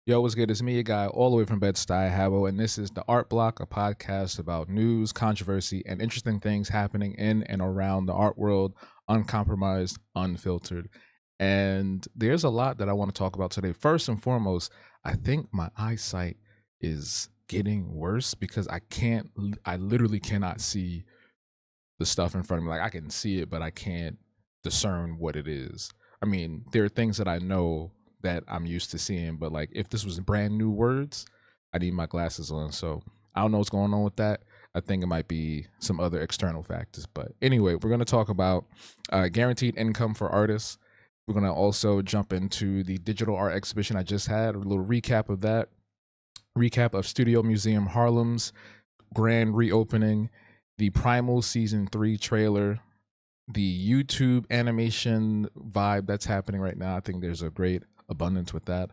Yo, what's good? It's me, a guy all the way from Bed-Stuy, Habo, and this is the Art Block, a podcast about news, controversy, and interesting things happening in and around the art world, uncompromised, unfiltered. And there's a lot that I want to talk about today. First and foremost, I think my eyesight is getting worse because I literally cannot see the stuff in front of me. Like, I can see it, but I can't discern what it is. I mean, there are things that I know that I'm used to seeing, but like if this was brand new words, I need my glasses on. So I don't know what's going on with that. I think it might be some other external factors. But anyway, we're going to talk about guaranteed income for artists. We're going to also jump into the digital art exhibition I just had, a little recap of that, recap of Studio Museum Harlem's grand reopening, the Primal Season 3 trailer, the YouTube animation vibe that's happening right now. I think there's a great abundance with that.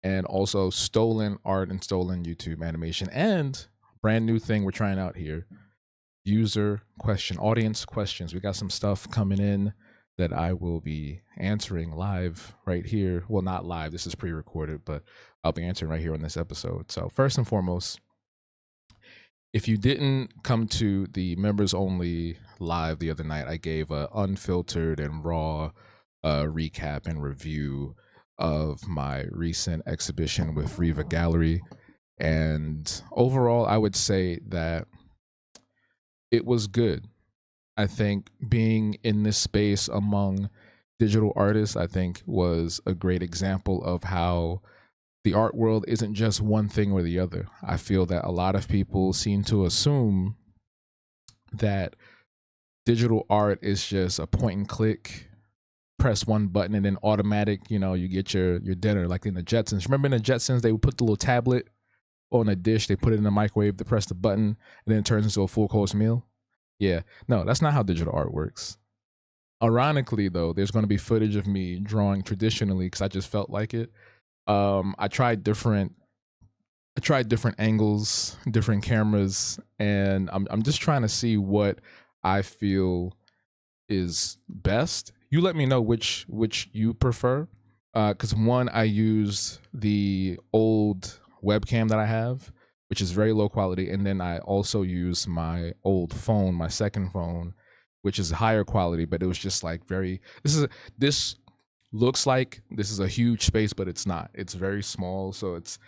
And also stolen art and stolen YouTube animation. And brand new thing we're trying out here, user question, audience questions. We got some stuff coming in that I will be answering live right here. Well, not live, this is pre-recorded, but I'll be answering right here on this episode. So first and foremost, if you didn't come to the members only live the other night, I gave a unfiltered and raw recap and review of my recent exhibition with Riva Gallery. And overall, I would say that it was good. I think being in this space among digital artists, I think was a great example of how the art world isn't just one thing or the other. I feel that a lot of people seem to assume that digital art is just a point and click, press one button and then automatic, you get your dinner, like in the Jetsons. Remember in the Jetsons, they would put the little tablet on a dish, they put it in the microwave, they press the button, and then it turns into a full course meal? Yeah, no, that's not how digital art works. Ironically, though, there's going to be footage of me drawing traditionally because I just felt like it. I tried different angles, different cameras, and I'm just trying to see what I feel is best. You let me know which you prefer, because one, I use the old webcam that I have, which is very low quality, and then I also use my old phone, my second phone, which is higher quality, but it was just like this looks like this is a huge space, but it's not. It's very small, so it's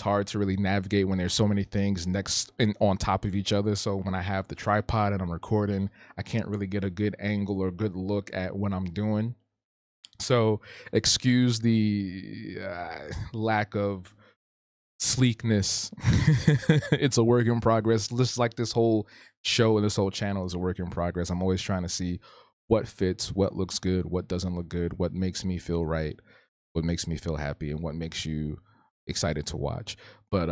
hard to really navigate when there's so many things next and on top of each other. So when I have the tripod and I'm recording, I can't really get a good angle or good look at what I'm doing. So excuse the lack of sleekness. It's a work in progress. Just like this whole show and this whole channel is a work in progress. I'm always trying to see what fits, what looks good, what doesn't look good, what makes me feel right, what makes me feel happy, and what makes you excited to watch. But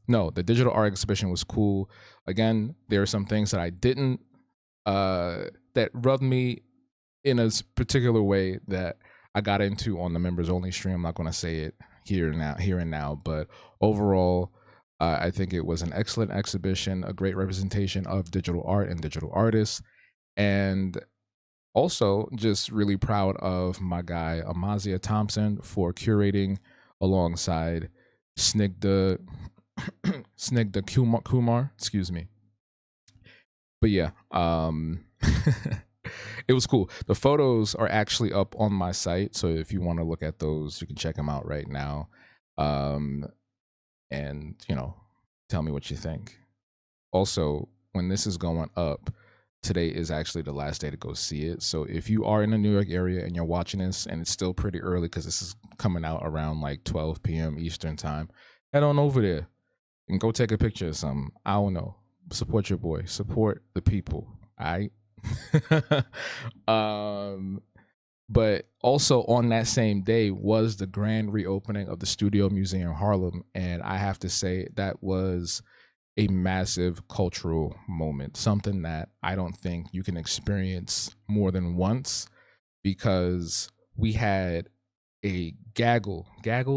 no, the digital art exhibition was cool. Again, there are some things that I didn't that rubbed me in a particular way that I got into on the members only stream. I'm not going to say it here and now, but overall, I think it was an excellent exhibition, a great representation of digital art and digital artists, and also just really proud of my guy Amazia Thompson for curating alongside Snigda Kumar, excuse me. But yeah, it was cool. The photos are actually up on my site, so if you want to look at those, you can check them out right now. And tell me what you think. Also, when this is going up, today is actually the last day to go see it. So if you are in the New York area and you're watching this and it's still pretty early because this is coming out around like 12 p.m. Eastern time, head on over there and go take a picture of something. I don't know. Support your boy. Support the people. All right. But also on that same day was the grand reopening of the Studio Museum Harlem, and I have to say that was a massive cultural moment, something that I don't think you can experience more than once, because we had a gaggle,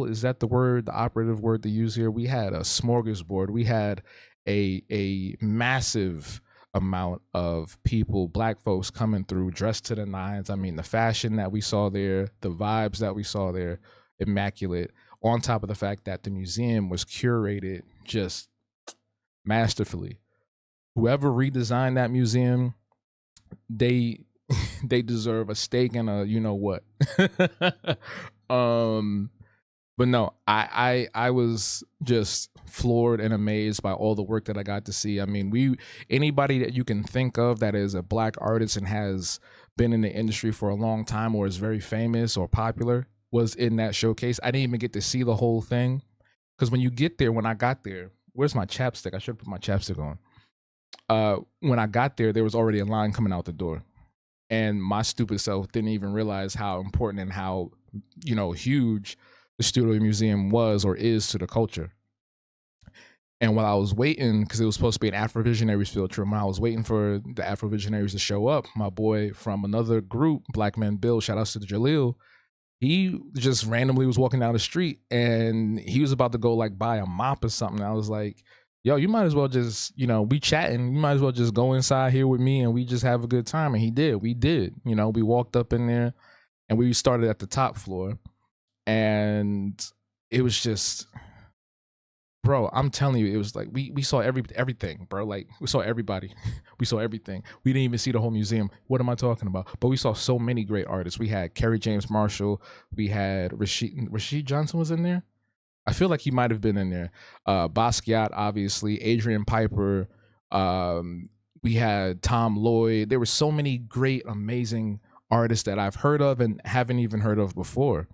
is that the word, the operative word to use here? We had a smorgasbord. We had a massive amount of people, black folks, coming through dressed to the nines. I mean, the fashion that we saw there, the vibes that we saw there, immaculate. on top of the fact that the museum was curated just masterfully. Whoever redesigned that museum, they they deserve a steak and a you know what. um but no, I was just floored and amazed by all the work that I got to see. I mean, anybody that you can think of that is a black artist and has been in the industry for a long time or is very famous or popular was in that showcase. I didn't even get to see the whole thing because when you get there, when I got there, where's my chapstick? I should put my chapstick on. When I got there, there was already a line coming out the door, and my stupid self didn't even realize how important and how huge the Studio Museum was or is to the culture. And while I was waiting, because it was supposed to be an Afrovisionaries field trip, when I was waiting for the Afrovisionaries to show up, my boy from another group, Black Men Bill, shout outs to Jaleel, he just randomly was walking down the street and he was about to go like buy a mop or something. I was like, yo, you might as well just, we chatting. You might as well just go inside here with me and we just have a good time. And he did. We did. We walked up in there and we started at the top floor. And it was just, bro, I'm telling you, it was like we saw everything, bro. Like we saw everybody. We saw everything. We didn't even see the whole museum. What am I talking about? But we saw so many great artists. We had Kerry James Marshall. We had Rashid Johnson was in there. I feel like he might have been in there. Basquiat, obviously, Adrian Piper. We had Tom Lloyd. There were so many great, amazing artists that I've heard of and haven't even heard of before.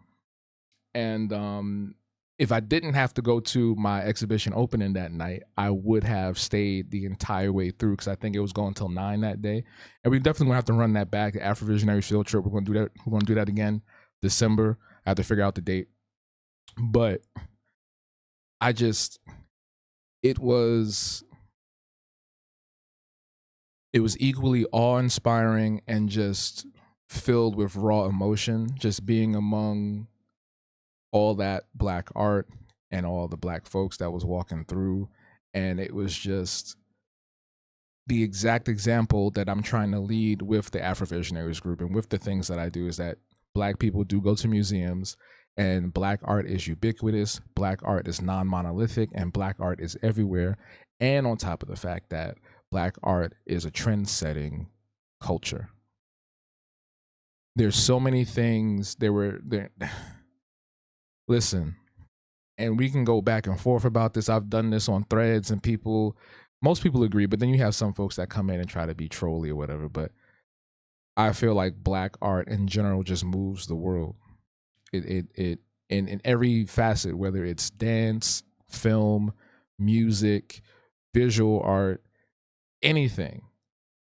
And if I didn't have to go to my exhibition opening that night, I would have stayed the entire way through because I think it was going until 9 that day. And we definitely gonna have to run that back. The Afrovisionary field trip. We're gonna do that. We're gonna do that again, December. I have to figure out the date. But it was equally awe-inspiring and just filled with raw emotion, just being among all that black art and all the black folks that was walking through. And it was just the exact example that I'm trying to lead with the Afrovisionaries group and with the things that I do is that black people do go to museums and black art is ubiquitous, black art is non-monolithic, and black art is everywhere. And on top of the fact that black art is a trend-setting culture. There's so many things there. Listen, and we can go back and forth about this. I've done this on threads and most people agree, but then you have some folks that come in and try to be trolly or whatever. But I feel like black art in general just moves the world. It in every facet, whether it's dance, film, music, visual art, anything.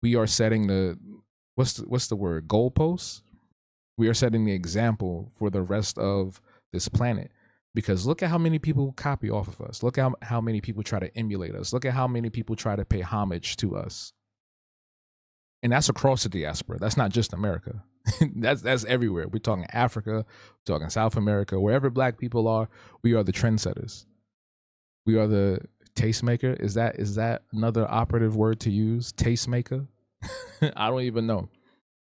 We are setting the what's the word? Goalposts. We are setting the example for the rest of this planet. Because look at how many people copy off of us. Look at how many people try to emulate us. Look at how many people try to pay homage to us. And that's across the diaspora. That's not just America. that's everywhere. We're talking Africa, we're talking South America, wherever black people are, we are the trendsetters. We are the tastemaker. Is that another operative word to use? Tastemaker? I don't even know.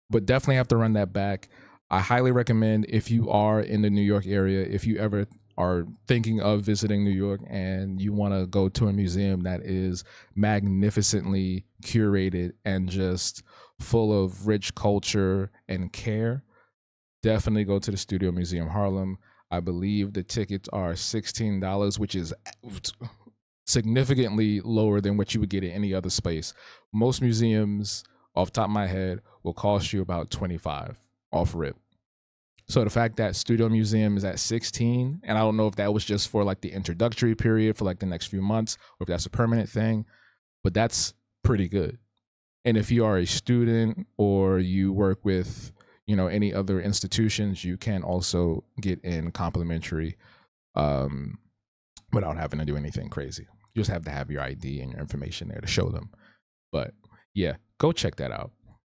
But definitely have to run that back. I highly recommend if you are in the New York area, if you ever are thinking of visiting New York and you want to go to a museum that is magnificently curated and just full of rich culture and care, definitely go to the Studio Museum Harlem. I believe the tickets are $16, which is significantly lower than what you would get at any other space. Most museums, off the top of my head, will cost you about $25 off rip. So the fact that Studio Museum is at 16, and I don't know if that was just for like the introductory period for like the next few months, or if that's a permanent thing, but that's pretty good. And if you are a student or you work with, any other institutions, you can also get in complimentary without having to do anything crazy. You just have to have your ID and your information there to show them. But yeah, go check that out.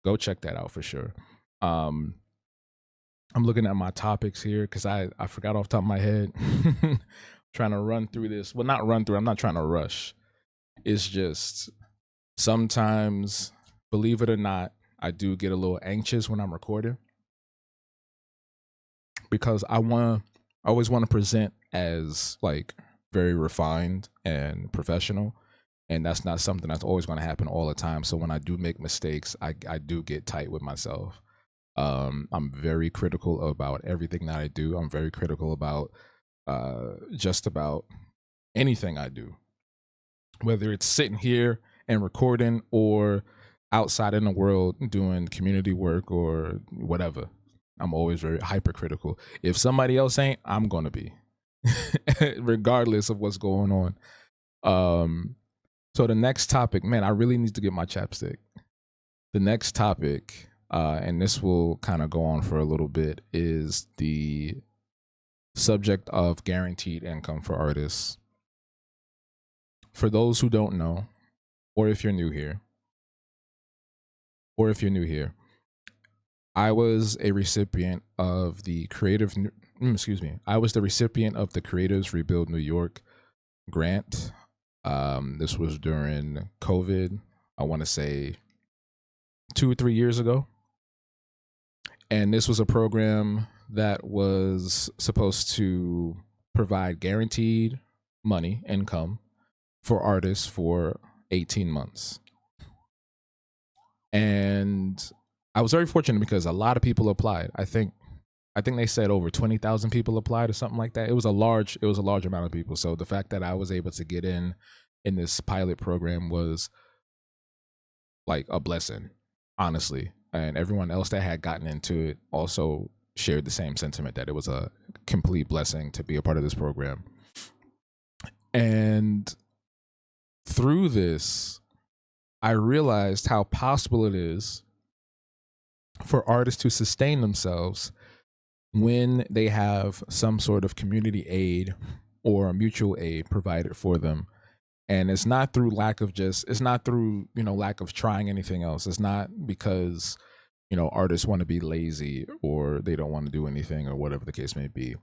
Go check that out for sure. I'm looking at my topics here because I forgot off the top of my head. Trying to run through this. Well, not run through. I'm not trying to rush. It's just sometimes, believe it or not, I do get a little anxious when I'm recording because I want I always want to present as like very refined and professional, and that's not something that's always going to happen all the time. So when I do make mistakes, I do get tight with myself. I'm very critical about everything that I do. I'm very critical about just about anything I do, whether it's sitting here and recording or outside in the world doing community work or whatever. I'm always very hypercritical. If somebody else ain't, I'm gonna be, regardless of what's going on. Um, so the next topic, man, I really need to get my chapstick. The next topic, and this will kind of go on for a little bit, is the subject of guaranteed income for artists. For those who don't know, or if you're new here, I was a recipient of the I was the recipient of the Creators Rebuild New York grant. This was during COVID. I want to say 2 or 3 years ago. And this was a program that was supposed to provide guaranteed money, income for artists for 18 months. And I was very fortunate because a lot of people applied. I think they said over 20,000 people applied or something like that. It was a large amount of people. So the fact that I was able to get in this pilot program was like a blessing, honestly. And everyone else that had gotten into it also shared the same sentiment that it was a complete blessing to be a part of this program. And through this, I realized how possible it is for artists to sustain themselves when they have some sort of community aid or mutual aid provided for them. And it's not through lack of trying anything else. It's not because, artists want to be lazy or they don't want to do anything or whatever the case may be.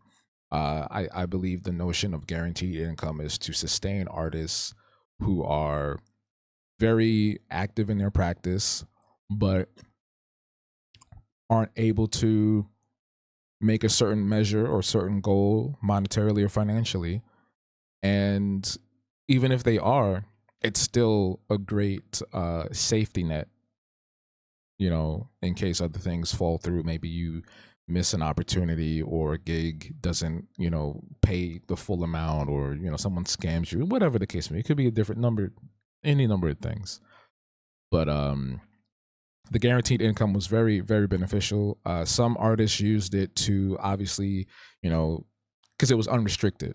I believe the notion of guaranteed income is to sustain artists who are very active in their practice, but aren't able to make a certain measure or certain goal monetarily or financially. And even if they are, it's still a great safety net, in case other things fall through. Maybe you miss an opportunity or a gig doesn't, pay the full amount, or, someone scams you, whatever the case may be. It could be a different number, any number of things. But the guaranteed income was very, very beneficial. Some artists used it to obviously, because it was unrestricted.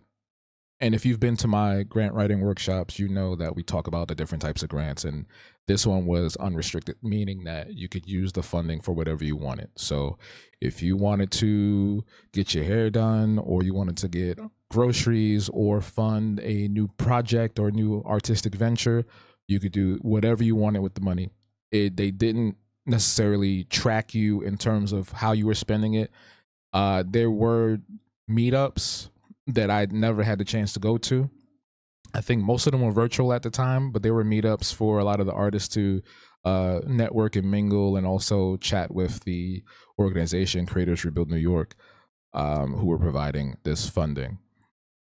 And if you've been to my grant writing workshops, you know that we talk about the different types of grants. And this one was unrestricted, meaning that you could use the funding for whatever you wanted. So if you wanted to get your hair done, or you wanted to get groceries, or fund a new project or new artistic venture, you could do whatever you wanted with the money. They didn't necessarily track you in terms of how you were spending it. There were meetups that I'd never had the chance to go to. I think most of them were virtual at the time, but there were meetups for a lot of the artists to network and mingle, and also chat with the organization Creators Rebuild New York, who were providing this funding.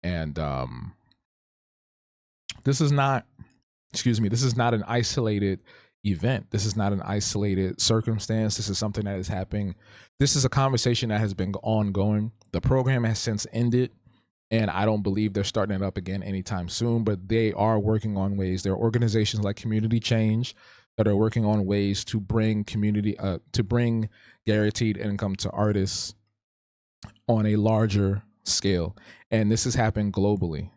And this is not an isolated event. This is not an isolated circumstance. This is something that is happening. This is a conversation that has been ongoing. The program has since ended, and I don't believe they're starting it up again anytime soon, but they are working on ways. There are organizations like Community Change that are working on ways to bring bring guaranteed income to artists on a larger scale. And this is happening globally.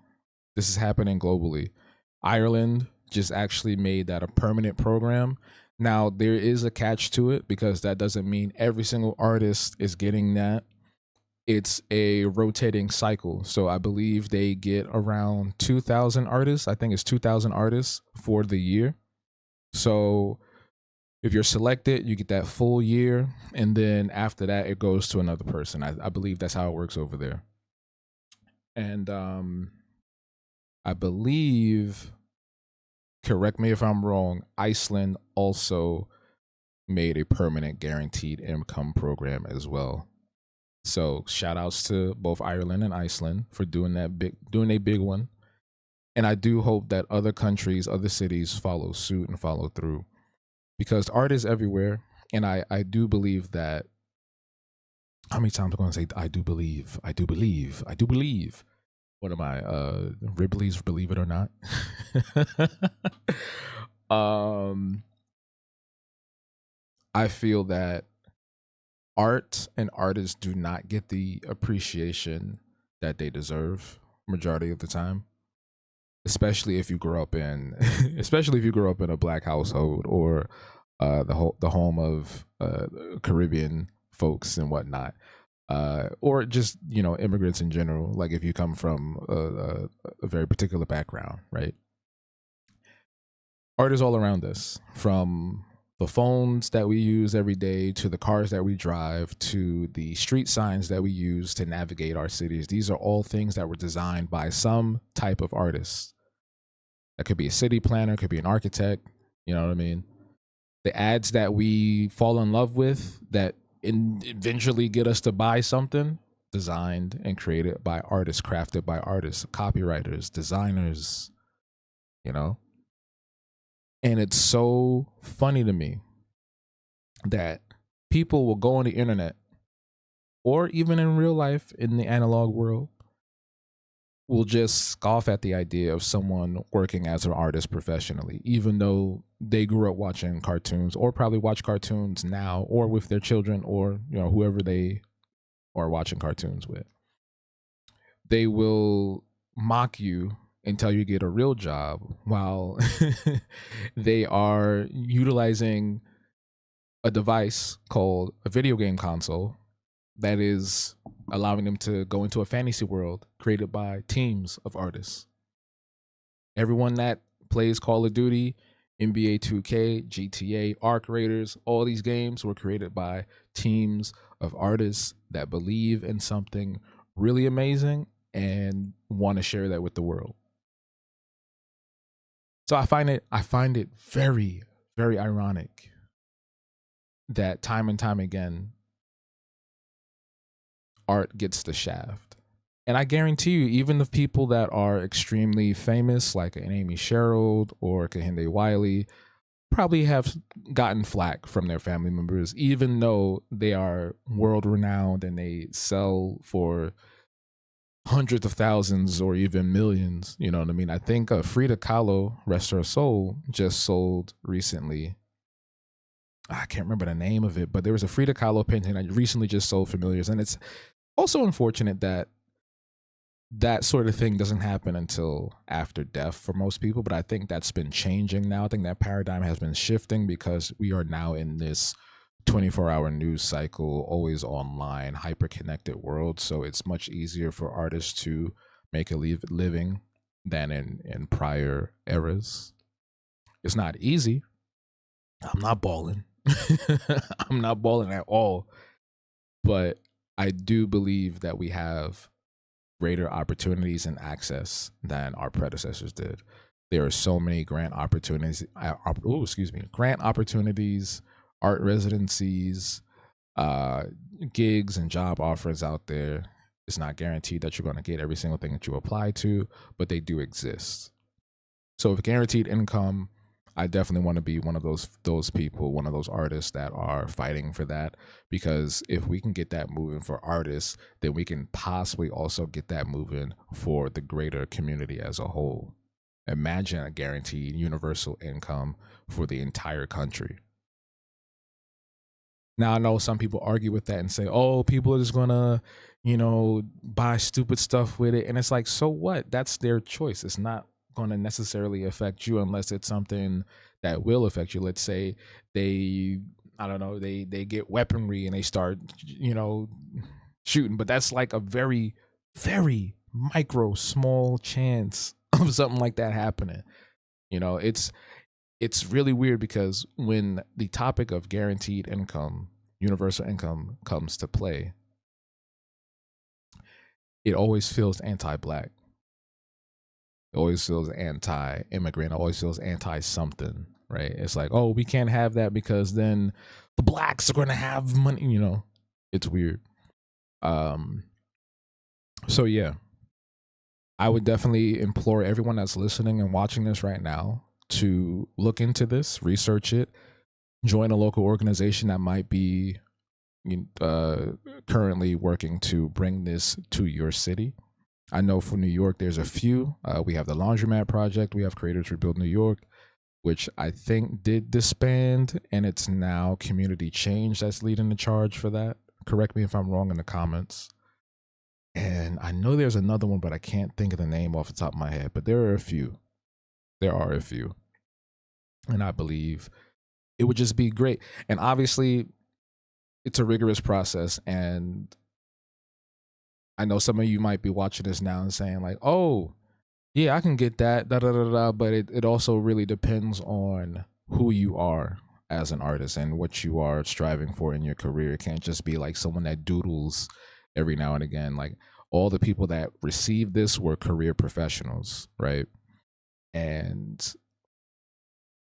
Ireland just actually made that a permanent program. Now, there is a catch to it, because that doesn't mean every single artist is getting that. It's a rotating cycle. So I believe they get around 2,000 artists. I think it's 2,000 artists for the year. So if you're selected, you get that full year. And then after that, it goes to another person. I believe that's how it works over there. And I believe, correct me if I'm wrong, Iceland also made a permanent guaranteed income program as well. So shout outs to both Ireland and Iceland for doing a big one. And I do hope that other countries, other cities follow suit and follow through, because art is everywhere. And I do believe that, how many times am I going to say I do believe, I do believe, I do believe? What am I? Ripley's Believe It or Not. um, I feel that art and artists do not get the appreciation that they deserve majority of the time, especially if you grow up in especially if you grow up in a black household, or the home of Caribbean folks and whatnot, or just immigrants in general. Like if you come from a very particular background, right? Art is all around us, from the phones that we use every day to the cars that we drive to the street signs that we use to navigate our cities. These are all things that were designed by some type of artist. That could be a city planner, could be an architect, you know what I mean? The ads that we fall in love with that eventually get us to buy something, designed and created by artists, crafted by artists, copywriters, designers, you know? And it's so funny to me that people will go on the internet, or even in real life in the analog world, will just scoff at the idea of someone working as an artist professionally, even though they grew up watching cartoons, or probably watch cartoons now, or with their children, or whoever they are watching cartoons with. They will mock you until you get a real job, while they are utilizing a device called a video game console that is allowing them to go into a fantasy world created by teams of artists. Everyone that plays Call of Duty, NBA 2K, GTA, Arc Raiders, all these games were created by teams of artists that believe in something really amazing and want to share that with the world. So I find it very, very ironic that time and time again art gets the shaft. And I guarantee you, even the people that are extremely famous, like an Amy Sherald or Kehinde Wiley, probably have gotten flack from their family members, even though they are world renowned and they sell for hundreds of thousands or even millions. You know what I mean? I think Frida Kahlo, rest her soul, just sold recently. I can't remember the name of it, but there was a Frida Kahlo painting that recently just sold for millions. And it's also unfortunate that that sort of thing doesn't happen until after death for most people. But I think that's been changing now. I think that paradigm has been shifting because we are now in this 24-hour news cycle, always online, hyper connected world. So it's much easier for artists to make a living than in prior eras. It's not easy. I'm not balling. I'm not balling at all. But I do believe that we have greater opportunities and access than our predecessors did. There are so many grant opportunities. Grant opportunities, art residencies, gigs, and job offers out there. It's not guaranteed that you're going to get every single thing that you apply to, but they do exist. So, with guaranteed income, I definitely want to be one of those people, one of those artists that are fighting for that. Because if we can get that moving for artists, then we can possibly also get that moving for the greater community as a whole. Imagine a guaranteed universal income for the entire country. Now, I know some people argue with that and say, oh, people are just going to, buy stupid stuff with it. And it's like, so what? That's their choice. It's not going to necessarily affect you unless it's something that will affect you. Let's say they get weaponry and they start, shooting. But that's like a very, very micro, small chance of something like that happening. It's really weird because when the topic of guaranteed income, universal income comes to play, it always feels anti-black. It always feels anti-immigrant. It always feels anti-something, right? It's like, oh, we can't have that because then the blacks are going to have money. It's weird. Um, so yeah, I would definitely implore everyone that's listening and watching this right now to look into this, research it, join a local organization that might be currently working to bring this to your city. I know for New York, there's a few. We have the Laundromat Project. We have Creators Rebuild New York, which I think did disband, and it's now Community Change that's leading the charge for that. Correct me if I'm wrong in the comments. And I know there's another one, but I can't think of the name off the top of my head. But there are a few. There are a few. And I believe it would just be great. And obviously, it's a rigorous process. And I know some of you might be watching this now and saying, like, oh, yeah, I can get that, da da da da. But it also really depends on who you are as an artist and what you are striving for in your career. It can't just be like someone that doodles every now and again. Like, all the people that received this were career professionals, right? And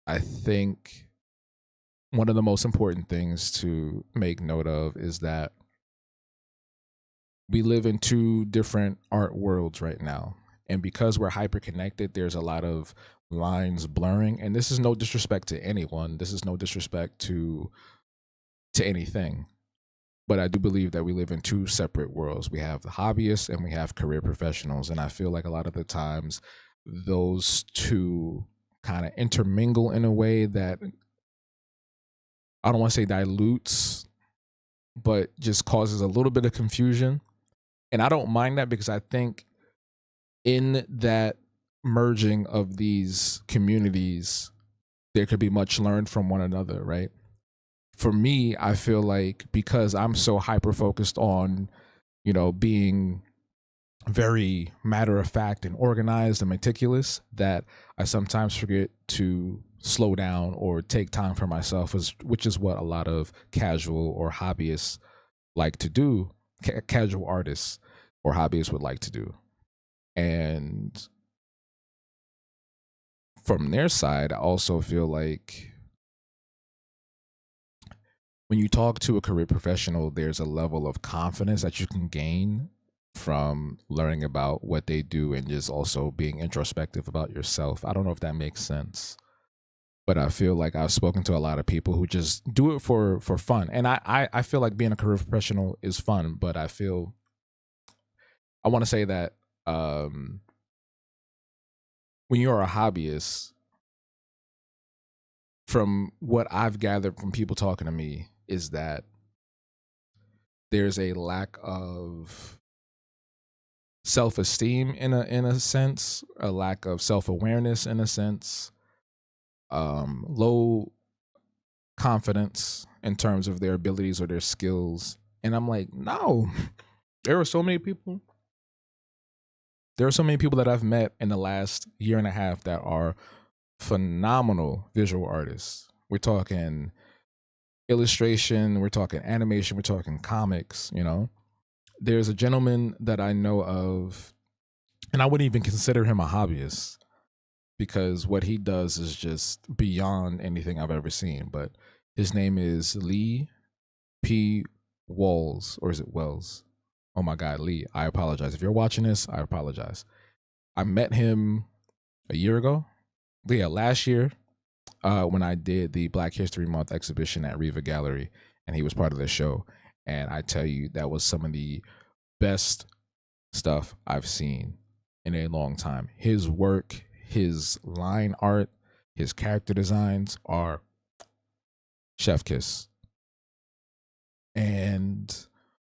I think one of the most important things to make note of is that we live in two different art worlds right now. And because we're hyper connected, there's a lot of lines blurring. And this is no disrespect to anyone. This is no disrespect to anything. But I do believe that we live in two separate worlds. We have the hobbyists and we have career professionals. And I feel like a lot of the times those two kind of intermingle in a way that I don't want to say dilutes, but just causes a little bit of confusion. And I don't mind that because I think in that merging of these communities, there could be much learned from one another, right? For me, I feel like because I'm so hyper focused on, being very matter of fact and organized and meticulous, that I sometimes forget to slow down or take time for myself, which is what a lot of casual or hobbyists like to do, casual artists or hobbyists would like to do. And from their side, I also feel like when you talk to a career professional, there's a level of confidence that you can gain from learning about what they do and just also being introspective about yourself. I don't know if that makes sense, but I feel like I've spoken to a lot of people who just do it for fun. And I feel like being a career professional is fun, but I want to say that when you're a hobbyist, from what I've gathered from people talking to me, is that there's a lack of self-esteem in a sense, a lack of self-awareness in a sense, low confidence in terms of their abilities or their skills. And I'm like, no, there are so many people. There are so many people that I've met in the last year and a half that are phenomenal visual artists. We're talking illustration, we're talking animation, we're talking comics, There's a gentleman that I know of, and I wouldn't even consider him a hobbyist because what he does is just beyond anything I've ever seen. But his name is Lee P. Walls, or is it Wells? Oh my God, Lee, I apologize. If you're watching this, I apologize. I met him a year ago. Yeah, last year when I did the Black History Month exhibition at Riva Gallery, and he was part of the show. And I tell you, that was some of the best stuff I've seen in a long time. His work, his line art, his character designs are chef kiss. And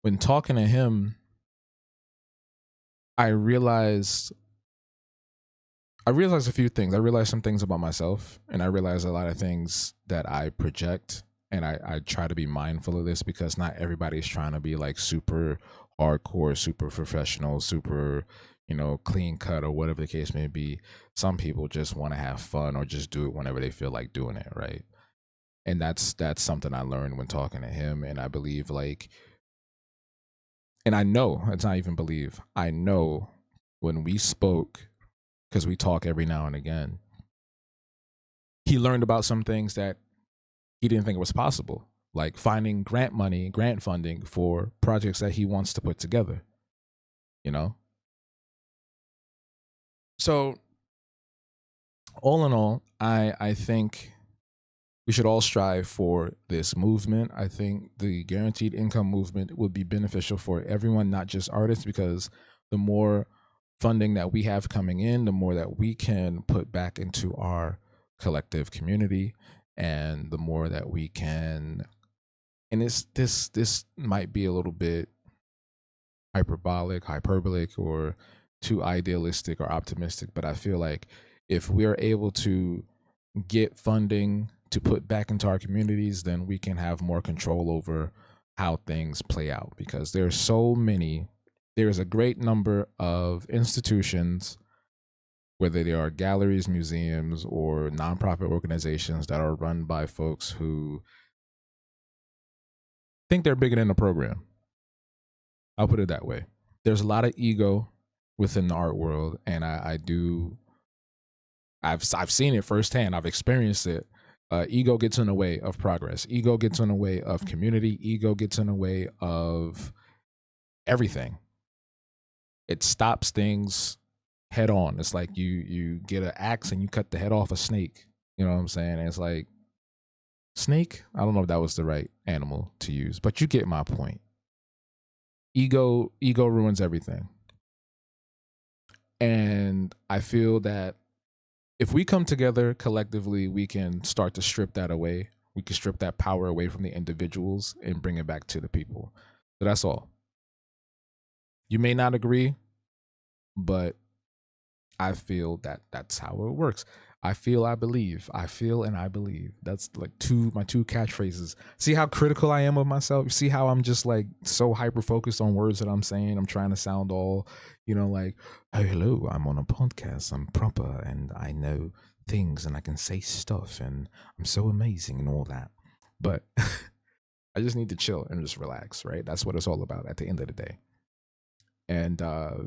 when talking to him, I realized a few things. I realized some things about myself, and I realized a lot of things that I project. And I try to be mindful of this because not everybody's trying to be like super hardcore, super professional, super, clean cut or whatever the case may be. Some people just want to have fun or just do it whenever they feel like doing it, right? And that's something I learned when talking to him. And I believe and I know, it's not even believe, I know when we spoke, because we talk every now and again, he learned about some things that he didn't think was possible. like finding grant funding for projects that he wants to put together, you know? So all in all, I think we should all strive for this movement. I think the guaranteed income movement would be beneficial for everyone, not just artists, because the more funding that we have coming in, the more that we can put back into our collective community, and the more that we can, and this might be a little bit hyperbolic, or too idealistic or optimistic, but I feel like if we're able to get funding to put back into our communities, then we can have more control over how things play out, because there's a great number of institutions, whether they are galleries, museums, or nonprofit organizations, that are run by folks who think they're bigger than the program. I'll put it that way. There's a lot of ego within the art world, and I've seen it firsthand. I've experienced it. Ego gets in the way of progress. Ego gets in the way of community. Ego gets in the way of everything. It stops things head on. It's like you get an axe and you cut the head off a snake. You know what I'm saying? And it's like, snake? I don't know if that was the right animal to use, but you get my point. Ego ruins everything. And I feel that if we come together collectively, we can start to strip that away. We can strip that power away from the individuals and bring it back to the people. So that's all. You may not agree, but I feel that that's how it works. I feel, I believe. I feel and I believe. That's like my two catchphrases. See how critical I am of myself? See how I'm just like so hyper focused on words that I'm saying? I'm trying to sound all, like, oh, hello, I'm on a podcast. I'm proper and I know things and I can say stuff and I'm so amazing and all that. But I just need to chill and just relax, right? That's what it's all about at the end of the day. And I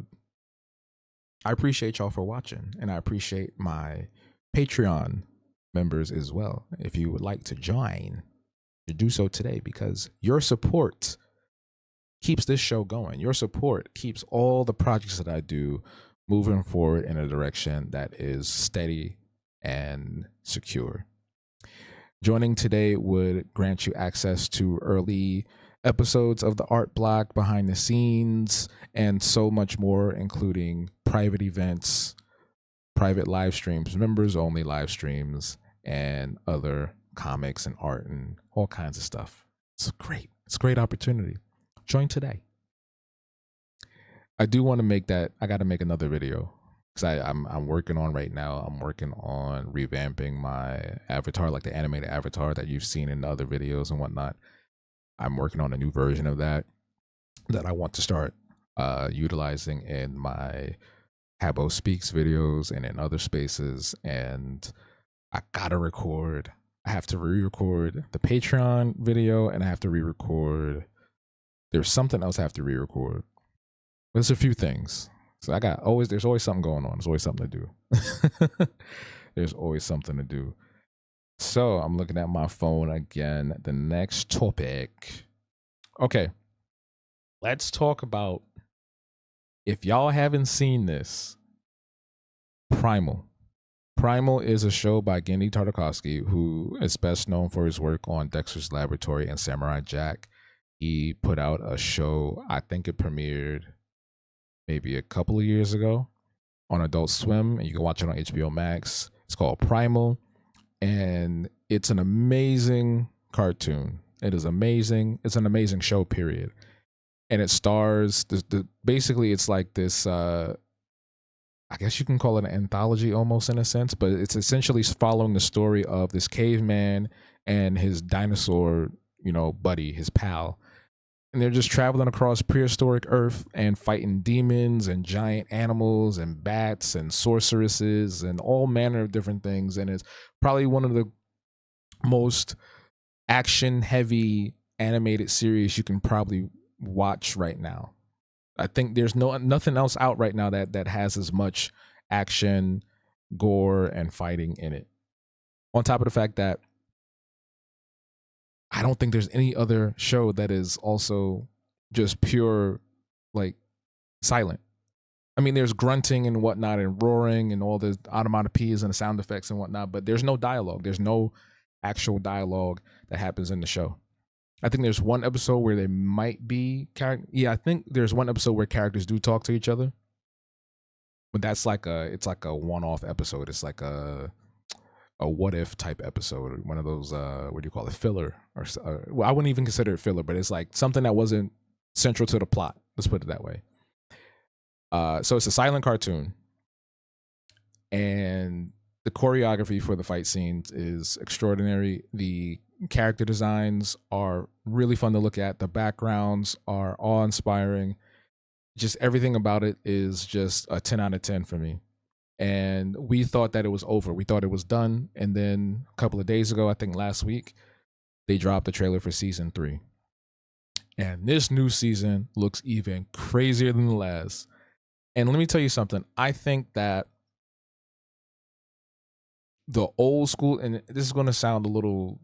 appreciate y'all for watching, and I appreciate my Patreon members as well. If you would like to join, you do so today, because your support keeps this show going. Your support keeps all the projects that I do moving forward in a direction that is steady and secure. Joining today would grant you access to early episodes of the Art Block, behind the scenes, and so much more, including private events, private live streams, members only live streams, and other comics and art and all kinds of stuff. It's great. It's a great opportunity. Join today. I do want to make that. I got to make another video, because I'm working on right now. I'm working on revamping my avatar, like the animated avatar that you've seen in the other videos and whatnot. I'm working on a new version of that I want to start utilizing in my Habbo Speaks videos and in other spaces. And I gotta record. I have to re-record the Patreon video, and I have to re-record. There's something else I have to re-record. There's a few things. So there's always something going on. There's always something to do. There's always something to do. So I'm looking at my phone again. The next topic. Okay. Let's talk about, if y'all haven't seen this, Primal. Primal is a show by Genndy Tartakovsky, who is best known for his work on Dexter's Laboratory and Samurai Jack. He put out a show, I think it premiered maybe a couple of years ago on Adult Swim, and you can watch it on HBO Max. It's called Primal, and it's an amazing cartoon. It is amazing. It's an amazing show, period. And it stars basically, it's like this, I guess you can call it an anthology almost, in a sense, but it's essentially following the story of this caveman and his dinosaur, buddy, his pal. And they're just traveling across prehistoric Earth and fighting demons and giant animals and bats and sorceresses and all manner of different things. And it's probably one of the most action heavy animated series you can probably watch right now. I think there's nothing else out right now that has as much action, gore, and fighting in it. On top of the fact that I don't think there's any other show that is also just pure, like, silent. I mean, there's grunting and whatnot and roaring and all the onomatopoeias and the sound effects and whatnot, but there's no dialogue. There's no actual dialogue that happens in the show. I think there's one episode where they might be yeah, I think there's one episode where characters do talk to each other, but that's like it's like a one-off episode. It's like a what if type episode, one of those what do you call it, filler, or well, I wouldn't even consider it filler, but it's like something that wasn't central to the plot. Let's put it that way. So it's a silent cartoon, and the choreography for the fight scenes is extraordinary. The character designs are really fun to look at. The backgrounds are awe-inspiring. Just everything about it is just a 10 out of 10 for me. And we thought that it was over. We thought it was done. And then a couple of days ago, I think last week, they dropped the trailer for season 3. And this new season looks even crazier than the last. And let me tell you something. I think that the old school, and this is going to sound a little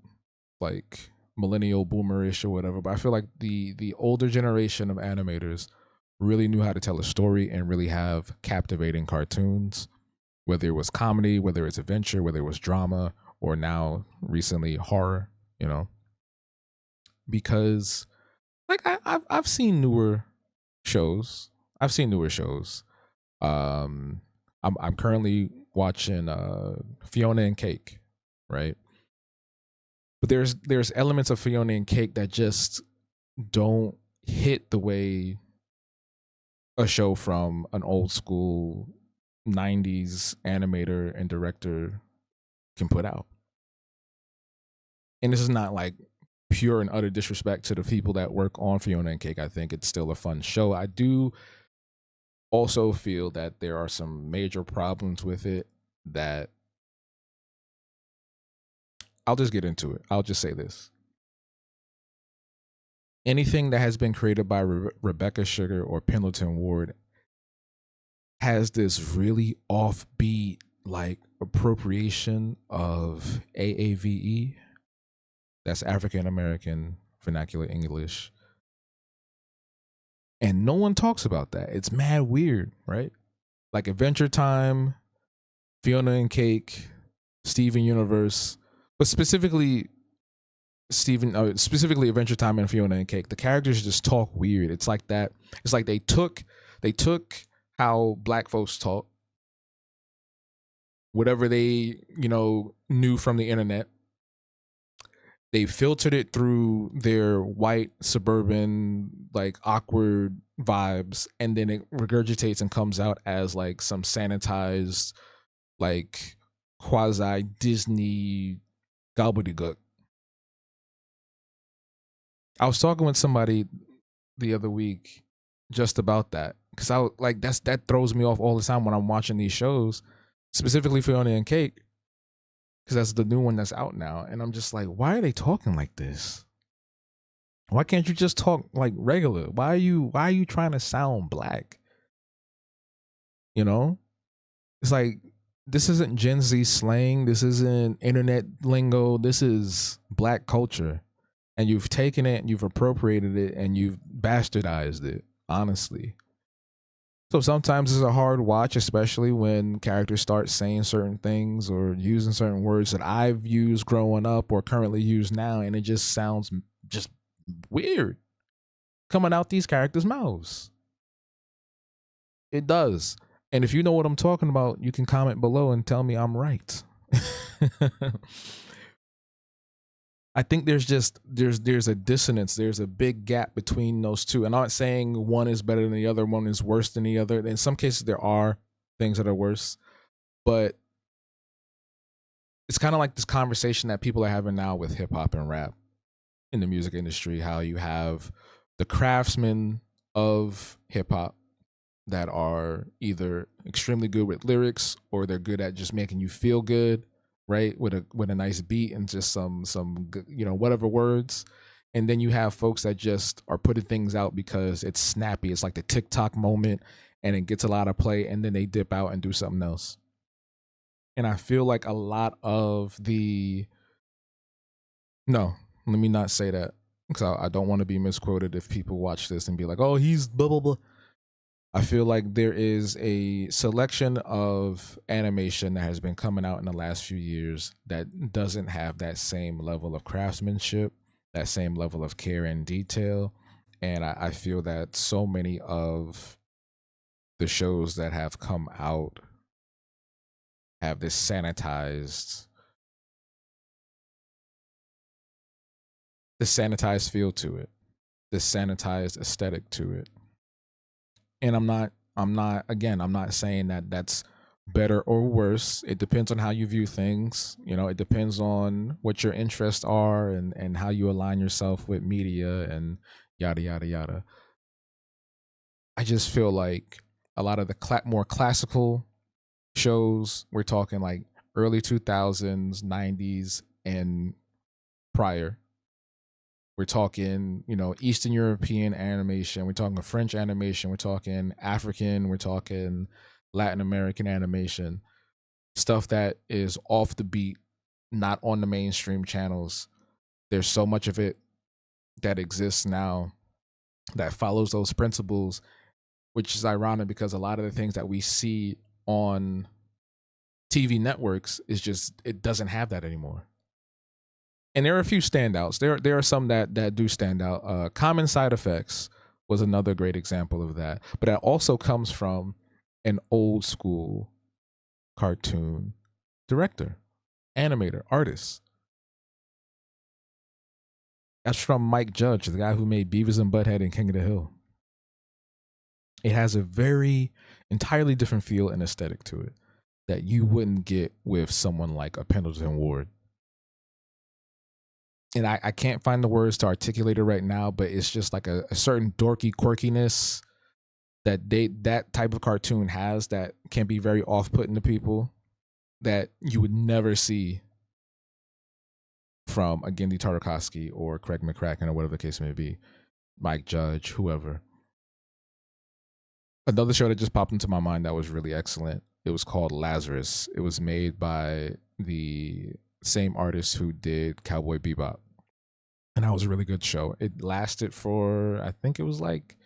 like millennial boomerish or whatever, but I feel like the older generation of animators really knew how to tell a story and really have captivating cartoons, whether it was comedy, whether it's adventure, whether it was drama, or now recently horror, you know. Because like I've seen newer shows. I've seen newer shows. I'm currently watching Fiona and Cake, right? But there's elements of Fiona and Cake that just don't hit the way a show from an old school 90s animator and director can put out. And this is not like pure and utter disrespect to the people that work on Fiona and Cake. I think it's still a fun show. I do also feel that there are some major problems with it that I'll just get into it. I'll just say this. Anything that has been created by Rebecca Sugar or Pendleton Ward has this really offbeat, like, appropriation of AAVE. That's African American Vernacular English. And no one talks about that. It's mad weird, right? Like Adventure Time, Fiona and Cake, Steven Universe, but specifically specifically Adventure Time and Fiona and Cake. The characters just talk weird. It's like that. It's like they took how black folks talk, whatever they, knew from the internet. They filtered it through their white suburban, like, awkward vibes, and then it regurgitates and comes out as like some sanitized, like, quasi Disney gobbledygook. I was talking with somebody the other week just about that, because I like that throws me off all the time when I'm watching these shows, specifically Fiona and Cake, because that's the new one that's out now, and I'm just like, why are they talking like this? Why can't you just talk like regular? Why are you trying to sound black? It's like, this isn't Gen Z slang. This isn't internet lingo. This is black culture. And you've taken it and you've appropriated it and you've bastardized it, honestly. So sometimes it's a hard watch, especially when characters start saying certain things or using certain words that I've used growing up or currently use now, and it just sounds just weird coming out these characters' mouths. It does. And if you know what I'm talking about, you can comment below and tell me I'm right. I think there's a dissonance. There's a big gap between those two. And I'm not saying one is better than the other, one is worse than the other. In some cases, there are things that are worse. But it's kind of like this conversation that people are having now with hip hop and rap in the music industry, how you have the craftsmen of hip hop that are either extremely good with lyrics or they're good at just making you feel good, right? With a nice beat and just some whatever words. And then you have folks that just are putting things out because it's snappy. It's like the TikTok moment and it gets a lot of play, and then they dip out and do something else. And I feel like a lot of the no, let me not say that because I don't want to be misquoted if people watch this and be like, oh, he's blah blah blah. I feel like there is a selection of animation that has been coming out in the last few years that doesn't have that same level of craftsmanship, that same level of care and detail. And I feel that so many of the shows that have come out have this sanitized feel to it, this sanitized aesthetic to it. And I'm not saying that that's better or worse. It depends on how you view things. You know, it depends on what your interests are and how you align yourself with media and yada yada yada. I just feel like a lot of the more classical shows, we're talking like early 2000s, 90s and prior. We're talking, you know, Eastern European animation. We're talking French animation. We're talking African. We're talking Latin American animation. Stuff that is off the beat, not on the mainstream channels. There's so much of it that exists now that follows those principles, which is ironic because a lot of the things that we see on TV networks is just, it doesn't have that anymore. And there are a few standouts. There are some that do stand out. Common Side Effects was another great example of that. But that also comes from an old school cartoon director, animator, artist. That's from Mike Judge, the guy who made Beavis and Butthead and King of the Hill. It has a very entirely different feel and aesthetic to it that you wouldn't get with someone like a Pendleton Ward. And I can't find the words to articulate it right now, but it's just like a certain dorky quirkiness that type of cartoon has that can be very off-putting to people that you would never see from a Genndy Tartakovsky or Craig McCracken or whatever the case may be, Mike Judge, whoever. Another show that just popped into my mind that was really excellent, it was called Lazarus. It was made by the same artist who did Cowboy Bebop. And that was a really good show. It lasted for, I think it was like,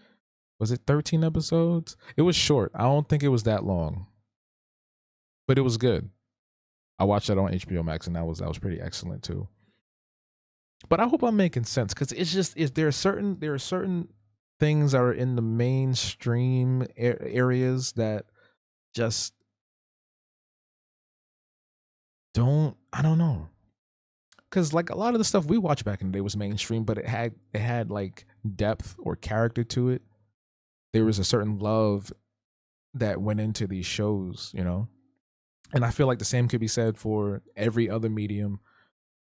was it 13 episodes? It was short. I don't think it was that long. But it was good. I watched that on HBO Max and that was pretty excellent too. But I hope I'm making sense because it's just there are certain things that are in the mainstream areas that just I don't know. Because like a lot of the stuff we watched back in the day was mainstream, but it had like depth or character to it. There was a certain love that went into these shows, you know. And I feel like the same could be said for every other medium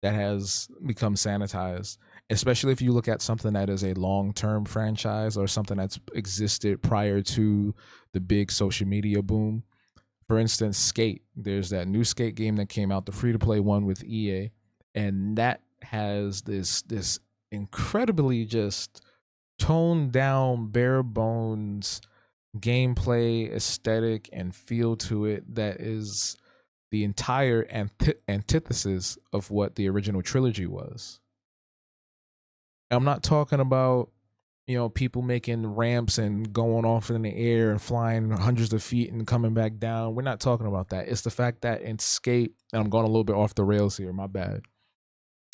that has become sanitized, especially if you look at something that is a long-term franchise or something that's existed prior to the big social media boom. For instance, Skate. There's that new Skate game that came out, the free-to-play one with EA, and that has this incredibly just toned down, bare bones gameplay, aesthetic, and feel to it that is the entire antithesis of what the original trilogy was. I'm not talking about, you know, people making ramps and going off in the air and flying hundreds of feet and coming back down. We're not talking about that. It's the fact that in Skate, and I'm going a little bit off the rails here, my bad.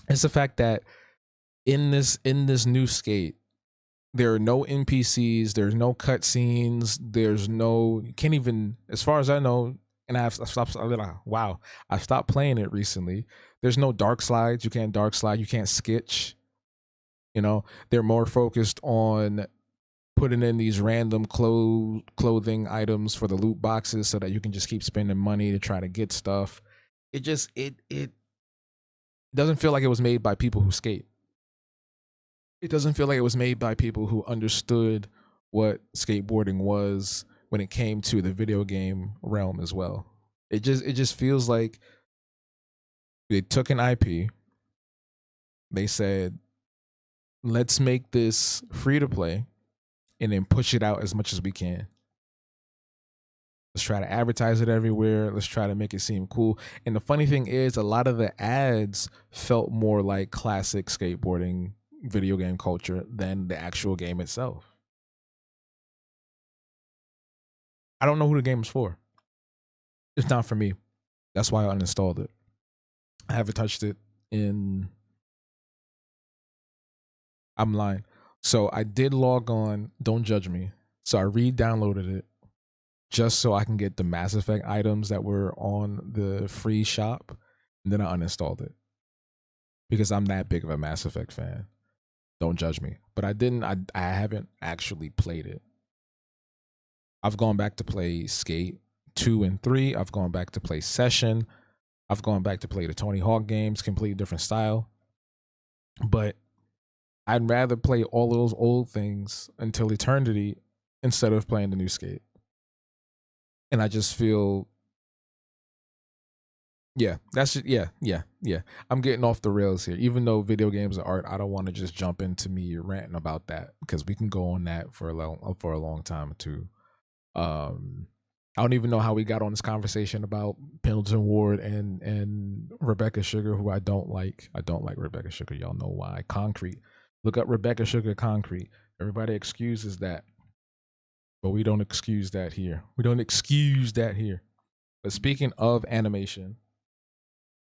It's the fact that in this new Skate, there are no NPCs, there's no cutscenes, there's no, you can't even, as far as I know, and I've stopped, wow, I've stopped playing it recently. There's no dark slides, you can't dark slide, you can't skitch. You know, they're more focused on putting in these random clothing items for the loot boxes so that you can just keep spending money to try to get stuff. It just, it doesn't feel like it was made by people who skate. It doesn't feel like it was made by people who understood what skateboarding was when it came to the video game realm as well. It just feels like they took an IP, they said, let's make this free to play and then push it out as much as we can. Let's try to advertise it everywhere. Let's try to make it seem cool. And the funny thing is, a lot of the ads felt more like classic skateboarding video game culture than the actual game itself. I don't know who the game is for. It's not for me. That's why I uninstalled it. I haven't touched it in. I'm lying. So I did log on. Don't judge me. So I re-downloaded it just so I can get the Mass Effect items that were on the free shop, and then I uninstalled it because I'm that big of a Mass Effect fan. Don't judge me. But I didn't. I haven't actually played it. I've gone back to play Skate 2 and 3. I've gone back to play Session. I've gone back to play the Tony Hawk games, completely different style. But I'd rather play all those old things until eternity instead of playing the new Skate. And I just feel, yeah, that's just, yeah. I'm getting off the rails here. Even though video games are art, I don't want to just jump into me ranting about that because we can go on that for a long time too. I don't even know how we got on this conversation about Pendleton Ward and Rebecca Sugar, who I don't like. I don't like Rebecca Sugar. Y'all know why. Concrete. Look up Rebecca Sugar Concrete. Everybody excuses that. But we don't excuse that here. We don't excuse that here. But speaking of animation,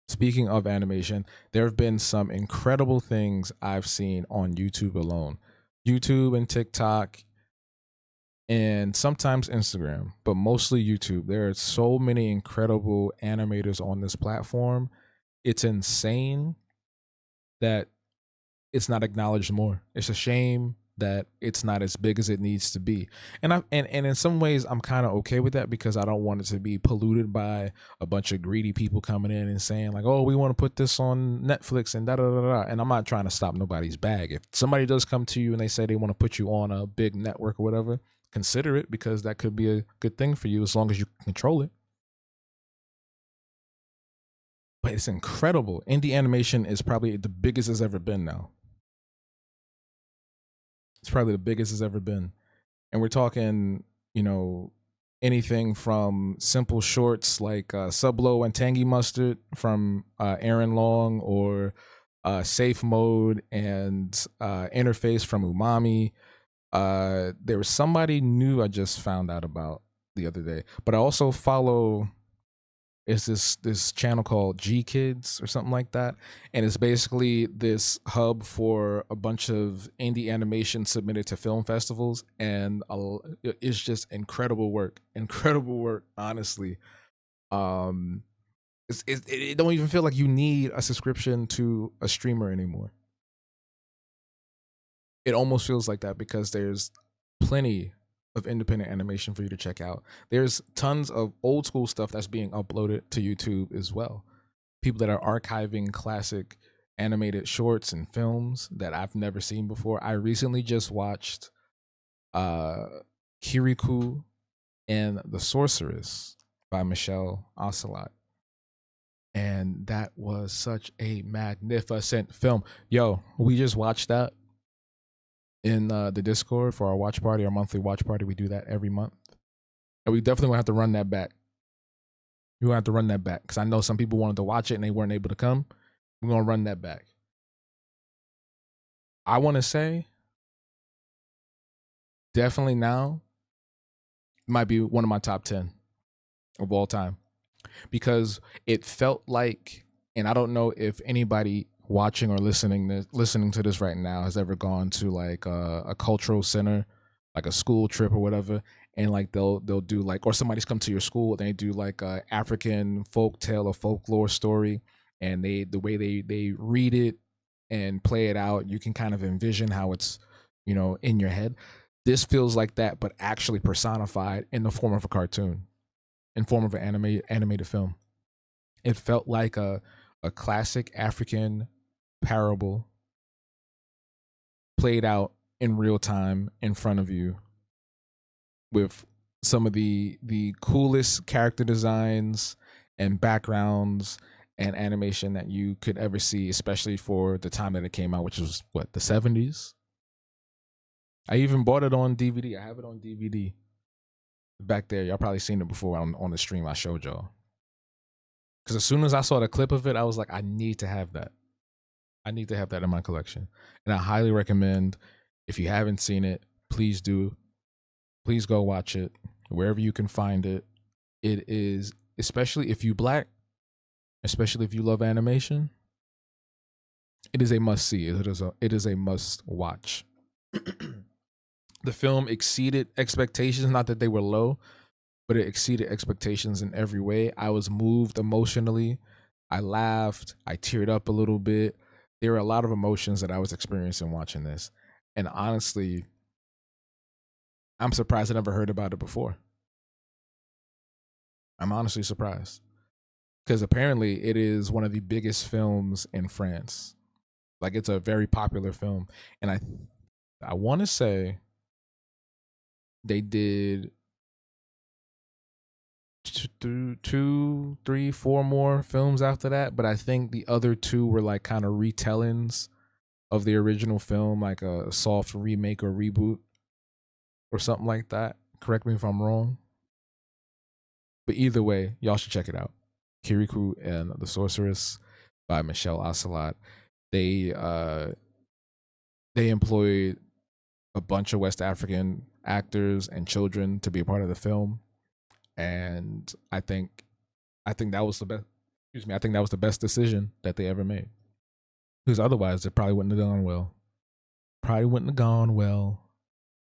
there have been some incredible things I've seen on YouTube alone. YouTube and TikTok and sometimes Instagram, but mostly YouTube. There are so many incredible animators on this platform. It's insane that it's not acknowledged more. It's a shame that it's not as big as it needs to be. And in some ways I'm kind of okay with that because I don't want it to be polluted by a bunch of greedy people coming in and saying like, "Oh, we want to put this on Netflix and da da da da." And I'm not trying to stop nobody's bag. If somebody does come to you and they say they want to put you on a big network or whatever, consider it because that could be a good thing for you as long as you control it. But it's incredible. Indie animation is probably the biggest it's ever been now. It's probably the biggest it's ever been. And we're talking, anything from simple shorts like Sublo and Tangy Mustard from Aaron Long, or Safe Mode and Interface from Umami. There was somebody new I just found out about the other day, but I also follow this channel called G Kids or something like that, and it's basically this hub for a bunch of indie animation submitted to film festivals, and it's just incredible work, honestly. It don't even feel like you need a subscription to a streamer anymore. It almost feels like that because there's plenty of independent animation for you to check out. There's tons of old school stuff that's being uploaded to YouTube as well. People that are archiving classic animated shorts and films that I've never seen before. I recently just watched Kirikou and the Sorceress by Michelle Ocelot. And that was such a magnificent film. Yo, we just watched that in the Discord for our watch party, our monthly watch party. We do that every month. And we definitely will have to run that back. We're going to have to run that back because I know some people wanted to watch it and they weren't able to come. We're going to run that back. I want to say definitely now might be one of my top 10 of all time because it felt like, and I don't know if anybody watching or listening to this right now has ever gone to like a cultural center, like a school trip or whatever, and like they'll do like, or somebody's come to your school and they do like a African folk tale or folklore story, and the way they read it and play it out, you can kind of envision how it's in your head. This feels like that, but actually personified in the form of a cartoon, in form of an animated film. It felt like a classic African parable played out in real time in front of you with some of the coolest character designs and backgrounds and animation that you could ever see, especially for the time that it came out, which was what, the 70s. I even bought it on DVD. I have it on DVD. back there. Y'all probably seen it before on the stream I showed y'all. Because as soon as I saw the clip of it, I was like, I need to have that. I need to have that in my collection. And I highly recommend, if you haven't seen it, please do. Please go watch it wherever you can find it. It is, especially if you black, especially if you love animation, it is a must see. It is a must watch. The film exceeded expectations, not that they were low, but it exceeded expectations in every way. I was moved emotionally. I laughed. I teared up a little bit. There were a lot of emotions that I was experiencing watching this. And honestly, I'm surprised I never heard about it before. I'm honestly surprised. Because apparently it is one of the biggest films in France. Like, it's a very popular film. And I want to say they did two, three, four more films after that, but I think the other two were like kind of retellings of the original film, like a soft remake or reboot or something like that. Correct me if I'm wrong, but either way, y'all should check it out. Kirikou and the Sorceress by Michelle Ocelot. They employed a bunch of West African actors and children to be a part of the film, and I think that was the best. Excuse me. I think that was the best decision that they ever made. Because otherwise, it probably wouldn't have gone well. Probably wouldn't have gone well.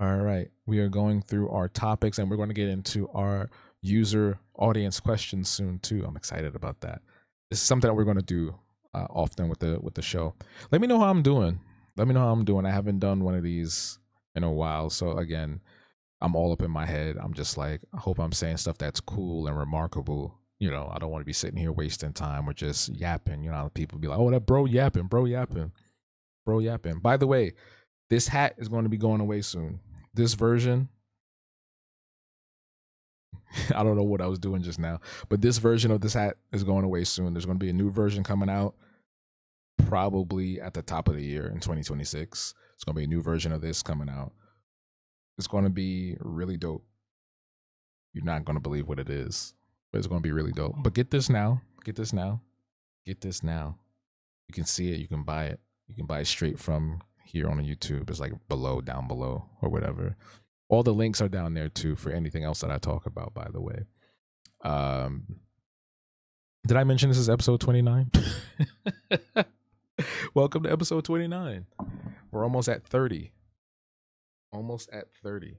All right, we are going through our topics, and we're going to get into our user audience questions soon too. I'm excited about that. This is something that we're going to do often with the show. Let me know how I'm doing. Let me know how I'm doing. I haven't done one of these in a while, so again, I'm all up in my head. I'm just like, I hope I'm saying stuff that's cool and remarkable. You know, I don't want to be sitting here wasting time or just yapping. You know, people be like, oh, that bro yapping, bro yapping, bro yapping. By the way, this hat is going to be going away soon. This version, I don't know what I was doing just now, but this version of this hat is going away soon. There's going to be a new version coming out probably at the top of the year in 2026. It's going to be a new version of this coming out. It's going to be really dope. You're not going to believe what it is, but it's going to be really dope. But get this now. Get this now. Get this now. You can see it. You can buy it. You can buy it straight from here on YouTube. It's like below, down below, or whatever. All the links are down there too for anything else that I talk about, by the way. Did I mention this is episode 29? Welcome to episode 29. We're almost at 30. Almost at 30.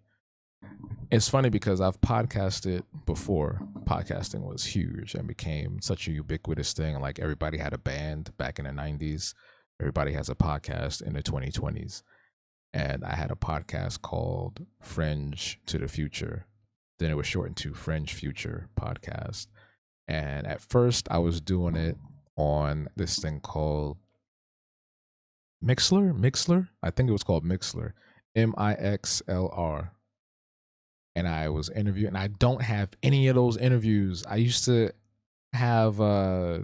It's funny because I've podcasted before. Podcasting was huge and became such a ubiquitous thing. Like, everybody had a band back in the 90s. Everybody has a podcast in the 2020s. And I had a podcast called Fringe to the Future. Then it was shortened to Fringe Future Podcast. And at first I was doing it on this thing called Mixler. I think it was called Mixler, Mixlr. And I was interviewing, and I don't have any of those interviews. I used to have, I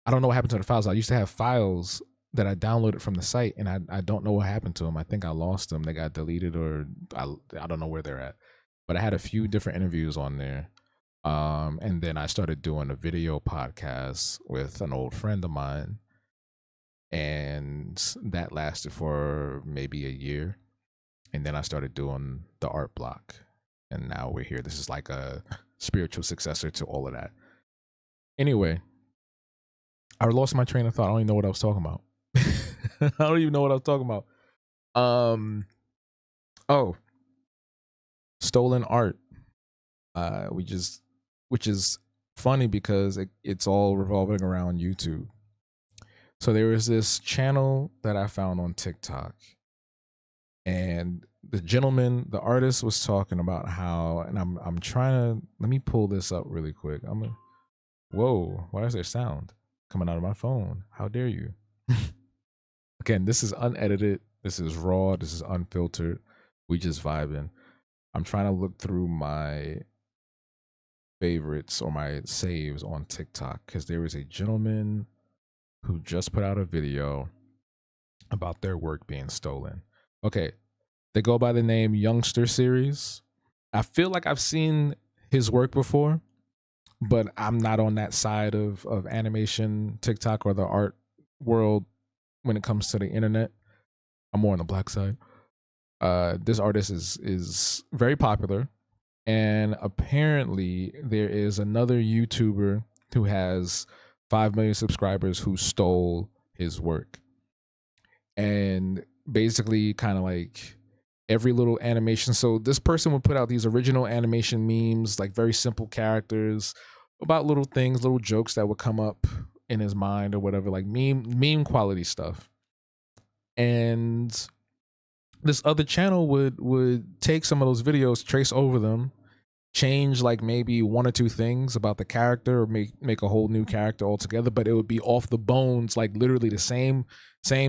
don't know what happened to the files. I used to have files that I downloaded from the site, and I don't know what happened to them. I think I lost them. They got deleted, or I don't know where they're at. But I had a few different interviews on there. And then I started doing a video podcast with an old friend of mine, and that lasted for maybe a year. And then I started doing the art block, and now we're here. This is like a spiritual successor to all of that. Anyway, I lost my train of thought. I don't even know what I was talking about. I don't even know what I was talking about. Oh, stolen art. Which is funny because it's all revolving around YouTube. So there was this channel that I found on TikTok, and the artist was talking about how, and I'm trying to, let me pull this up really quick. Whoa, why is there sound coming out of my phone? How dare you? Again, this is unedited, this is raw, this is unfiltered. We just vibing. I'm trying to look through my favorites or my saves on TikTok because there is a gentleman who just put out a video about their work being stolen. Okay, they go by the name Youngster Series. I feel like I've seen his work before, but I'm not on that side of animation, TikTok, or the art world when it comes to the internet. I'm more on the black side. This artist is very popular, and apparently there is another YouTuber who has 5 million subscribers who stole his work, and basically kind of like every little animation. So this person would put out these original animation memes, like very simple characters about little things, little jokes that would come up in his mind or whatever, like meme quality stuff. And this other channel would take some of those videos, trace over them, change like maybe one or two things about the character, or make a whole new character altogether, but it would be off the bones, like literally the same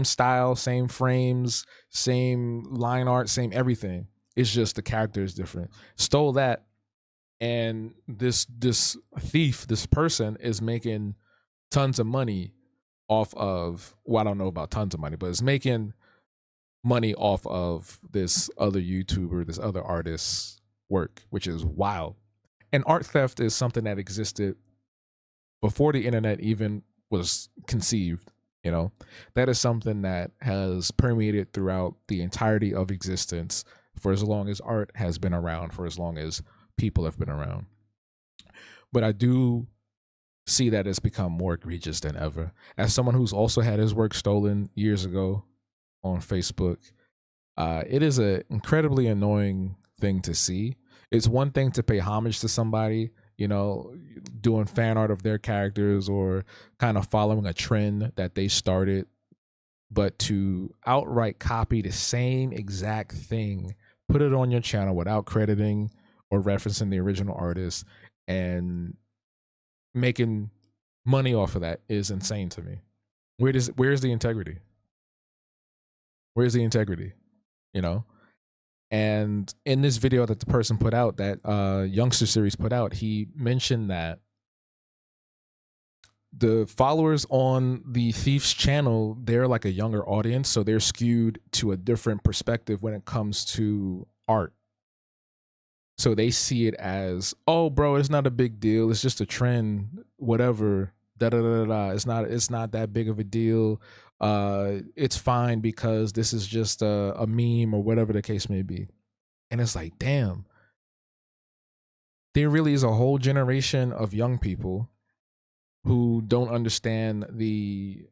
style, same frames, same line art, same everything. It's just the character is different. Stole that, and this thief, this person, is making tons of money off of, well, I don't know about tons of money, but it's making money off of this other YouTuber, this other artist's work, which is wild. And art theft is something that existed before the internet even was conceived. You know, that is something that has permeated throughout the entirety of existence for as long as art has been around, for as long as people have been around. But I do see that it's become more egregious than ever. As someone who's also had his work stolen years ago on Facebook, it is an incredibly annoying thing to see. It's one thing to pay homage to somebody, you know, doing fan art of their characters or kind of following a trend that they started, but to outright copy the same exact thing, put it on your channel without crediting or referencing the original artist, and making money off of that is insane to me. Where's the integrity? Where's the integrity? You know? And in this video that the person put out, that youngster series put out, he mentioned that the followers on the thief's channel, they're like a younger audience, so they're skewed to a different perspective when it comes to art. So they see it as, oh, bro, it's not a big deal. It's just a trend, whatever. Da da da da. It's not that big of a deal. It's fine because this is just a meme or whatever the case may be. And it's like, damn, there really is a whole generation of young people who don't understand the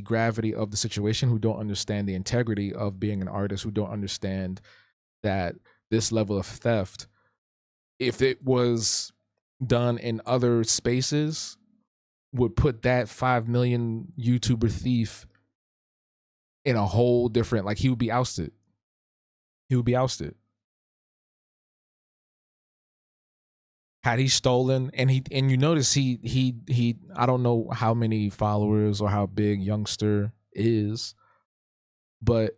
gravity of the situation, who don't understand the integrity of being an artist, who don't understand that this level of theft, if it was done in other spaces, would put that 5 million YouTuber thief in a whole different, like, he would be ousted. He would be ousted. Had he stolen, and you notice he I don't know how many followers or how big youngster is, but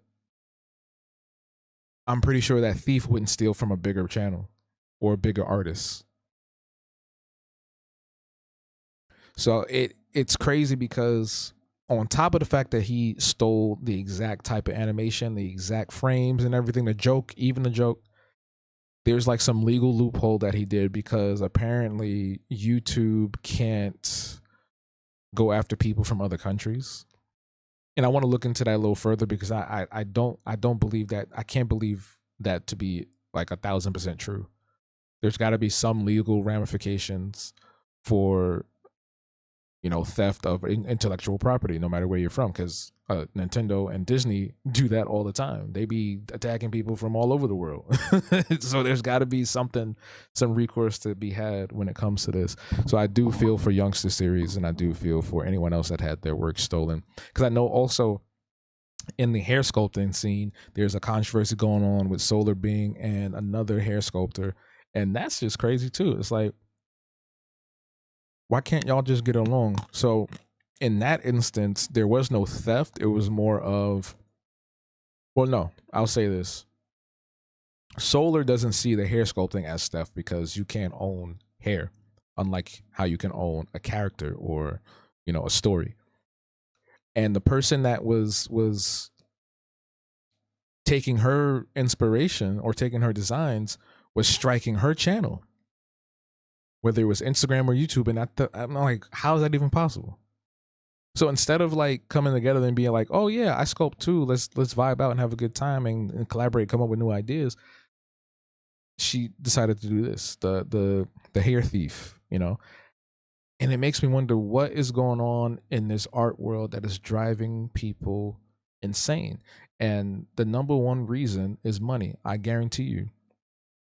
I'm pretty sure that thief wouldn't steal from a bigger channel or a bigger artist. So it's crazy because on top of the fact that he stole the exact type of animation, the exact frames and everything, the joke, even the joke, there's like some legal loophole that he did because apparently YouTube can't go after people from other countries. And I want to look into that a little further because I don't believe that. I can't believe that to be like 1,000% true. There's got to be some legal ramifications for, you know, theft of intellectual property, no matter where you're from, because Nintendo and Disney do that all the time. They be attacking people from all over the world. So there's got to be some recourse to be had when it comes to this. So I do feel for Youngster Series, and I do feel for anyone else that had their work stolen, because I know also in the hair sculpting scene, there's a controversy going on with Solar Being and another hair sculptor, and that's just crazy too. It's like, why can't y'all just get along? So in that instance, there was no theft. It was more of, well, no, I'll say this. Solar doesn't see the hair sculpting as theft because you can't own hair, unlike how you can own a character or, you know, a story. And the person that was taking her inspiration or taking her designs was striking her channel, whether it was Instagram or YouTube. And I'm like, how is that even possible? So instead of like coming together and being like, oh yeah, I sculpt too, let's vibe out and have a good time and collaborate, come up with new ideas, she decided to do this, the hair thief, you know. And it makes me wonder what is going on in this art world that is driving people insane. And the number one reason is money. I guarantee you.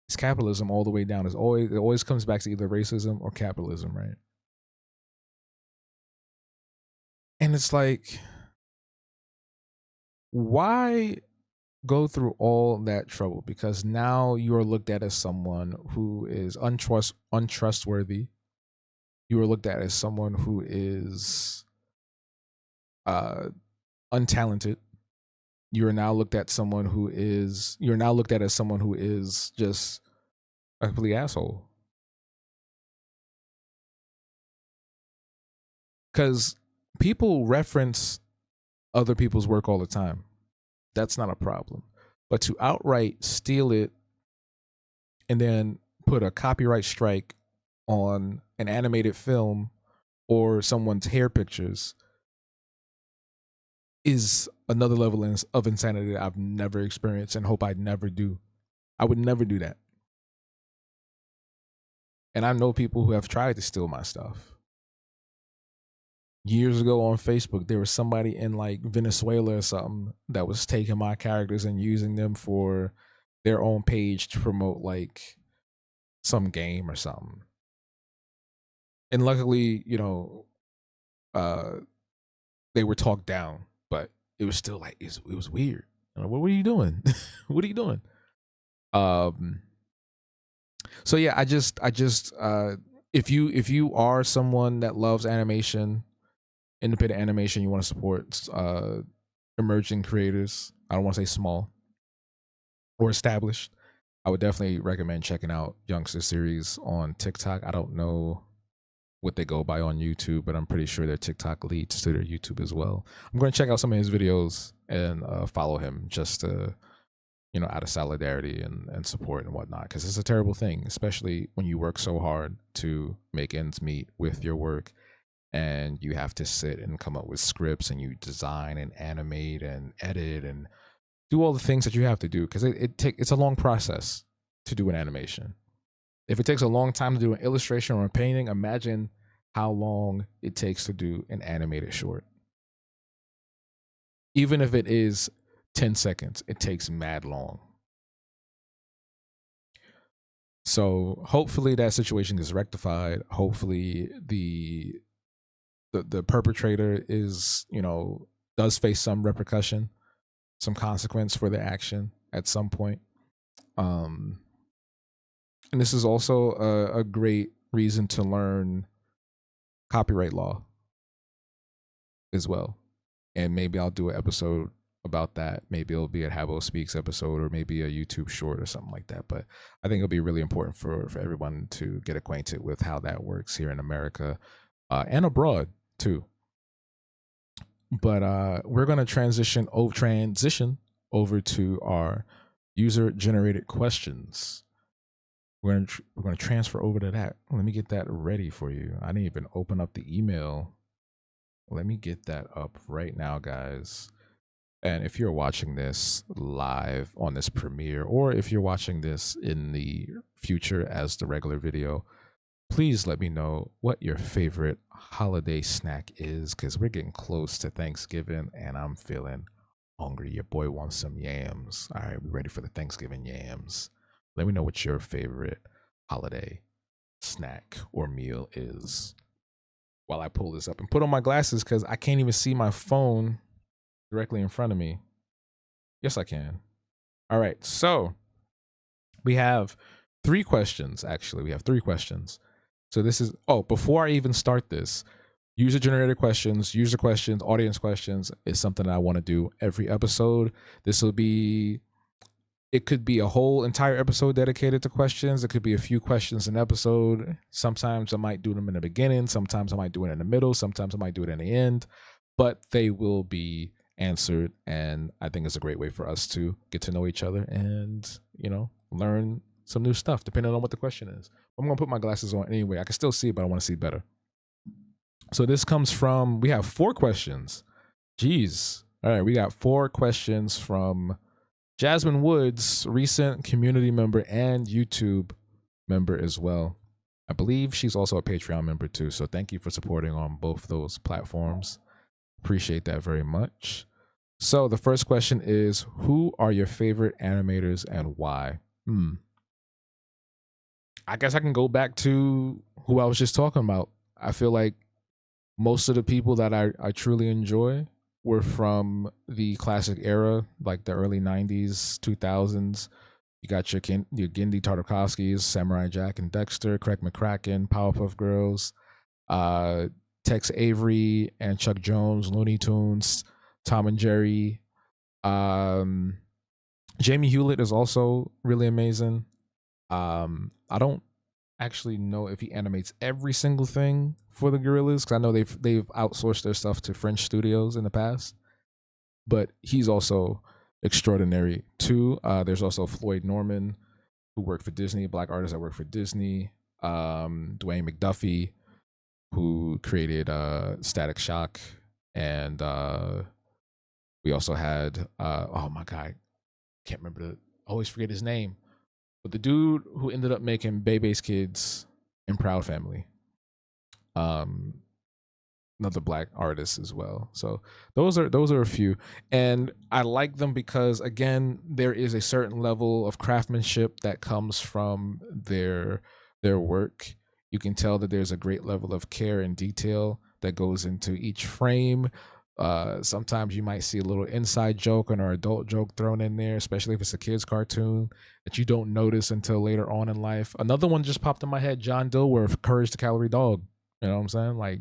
It's capitalism all the way down. It always comes back to either racism or capitalism, right? And it's like, why go through all that trouble? Because now you are looked at as someone who is untrustworthy. You are looked at as someone who is untalented. You're now looked at as someone who is just a complete asshole. Because people reference other people's work all the time. That's not a problem. But to outright steal it and then put a copyright strike on an animated film or someone's hair pictures is another level of insanity that I've never experienced and hope I'd never do. I would never do that. And I know people who have tried to steal my stuff. Years ago on Facebook, there was somebody in like Venezuela or something that was taking my characters and using them for their own page to promote like some game or something. And luckily, you know, they were talked down, but it was still like it was weird. Like, what are you doing? What are you doing? So yeah, I just if you are someone that loves animation, independent animation, you want to support emerging creators, I don't want to say small or established, I would definitely recommend checking out Youngster Series on TikTok. I don't know what they go by on YouTube, but I'm pretty sure their TikTok leads to their YouTube as well. I'm going to check out some of his videos and follow him just to, you know, out of solidarity and support and whatnot, because it's a terrible thing, especially when you work so hard to make ends meet with your work and you have to sit and come up with scripts and you design and animate and edit and do all the things that you have to do, because it's a long process to do an animation. If it takes a long time to do an illustration or a painting, imagine how long it takes to do an animated short. Even if it is 10 seconds, it takes mad long. So hopefully that situation is rectified. Hopefully the perpetrator is, you know, does face some repercussion, some consequence for their action at some point. And this is also a great reason to learn copyright law as well. And maybe I'll do an episode about that. Maybe it'll be a Habo Speaks episode or maybe a YouTube short or something like that. But I think it'll be really important for everyone to get acquainted with how that works here in America and abroad too. But we're going to transition over to our user generated questions. We're going to transfer over to that. Let me get that ready for you. I didn't even open up the email. Let me get that up right now, guys. And if you're watching this live on this premiere, or if you're watching this in the future as the regular video, please let me know what your favorite holiday snack is, because we're getting close to Thanksgiving and I'm feeling hungry. Your boy wants some yams. All right, we're ready for the Thanksgiving yams. Let me know what your favorite holiday snack or meal is while I pull this up and put on my glasses, because I can't even see my phone directly in front of me. Yes, I can. All right, so we have 3 questions. Actually, we have 3 questions. So this is, before I even start this, user generated questions, audience questions is something that I want to do every episode. It could be a whole entire episode dedicated to questions. It could be a few questions an episode. Sometimes I might do them in the beginning. Sometimes I might do it in the middle. Sometimes I might do it in the end. But they will be answered. And I think it's a great way for us to get to know each other and, you know, learn some new stuff depending on what the question is. I'm gonna put my glasses on anyway. I can still see, but I want to see better. So this comes from, we have 4 questions. Jeez. All right, we got 4 questions from Jasmine Woods, recent community member and YouTube member as well. I believe she's also a Patreon member too. So thank you for supporting on both those platforms. Appreciate that very much. So the first question is, who are your favorite animators and why? I guess I can go back to who I was just talking about. I feel like most of the people that I truly enjoy were from the classic era, like the early 90s, 2000s. You got your Genndy Tartakovskys, Samurai Jack and Dexter, Craig McCracken, Powerpuff Girls, Tex Avery and Chuck Jones, Looney Tunes, Tom and Jerry. Jamie Hewlett is also really amazing. I don't actually know if he animates every single thing for the Gorillas, because I know they've outsourced their stuff to French studios in the past, but he's also extraordinary too. There's also Floyd Norman, who worked for Disney, black artist that worked for Disney. Dwayne McDuffie, who created Static Shock, and we also had oh my god, can't remember always forget his name, but the dude who ended up making Bebe's Kids and Proud Family, another black artist as well. So those are a few, and I like them because, again, there is a certain level of craftsmanship that comes from their work. You can tell that there's a great level of care and detail that goes into each frame. Sometimes you might see a little inside joke or adult joke thrown in there, especially if it's a kid's cartoon, that you don't notice until later on in life. Another one just popped in my head, John Dilworth, Courage the Calorie Dog. You know what I'm saying? Like,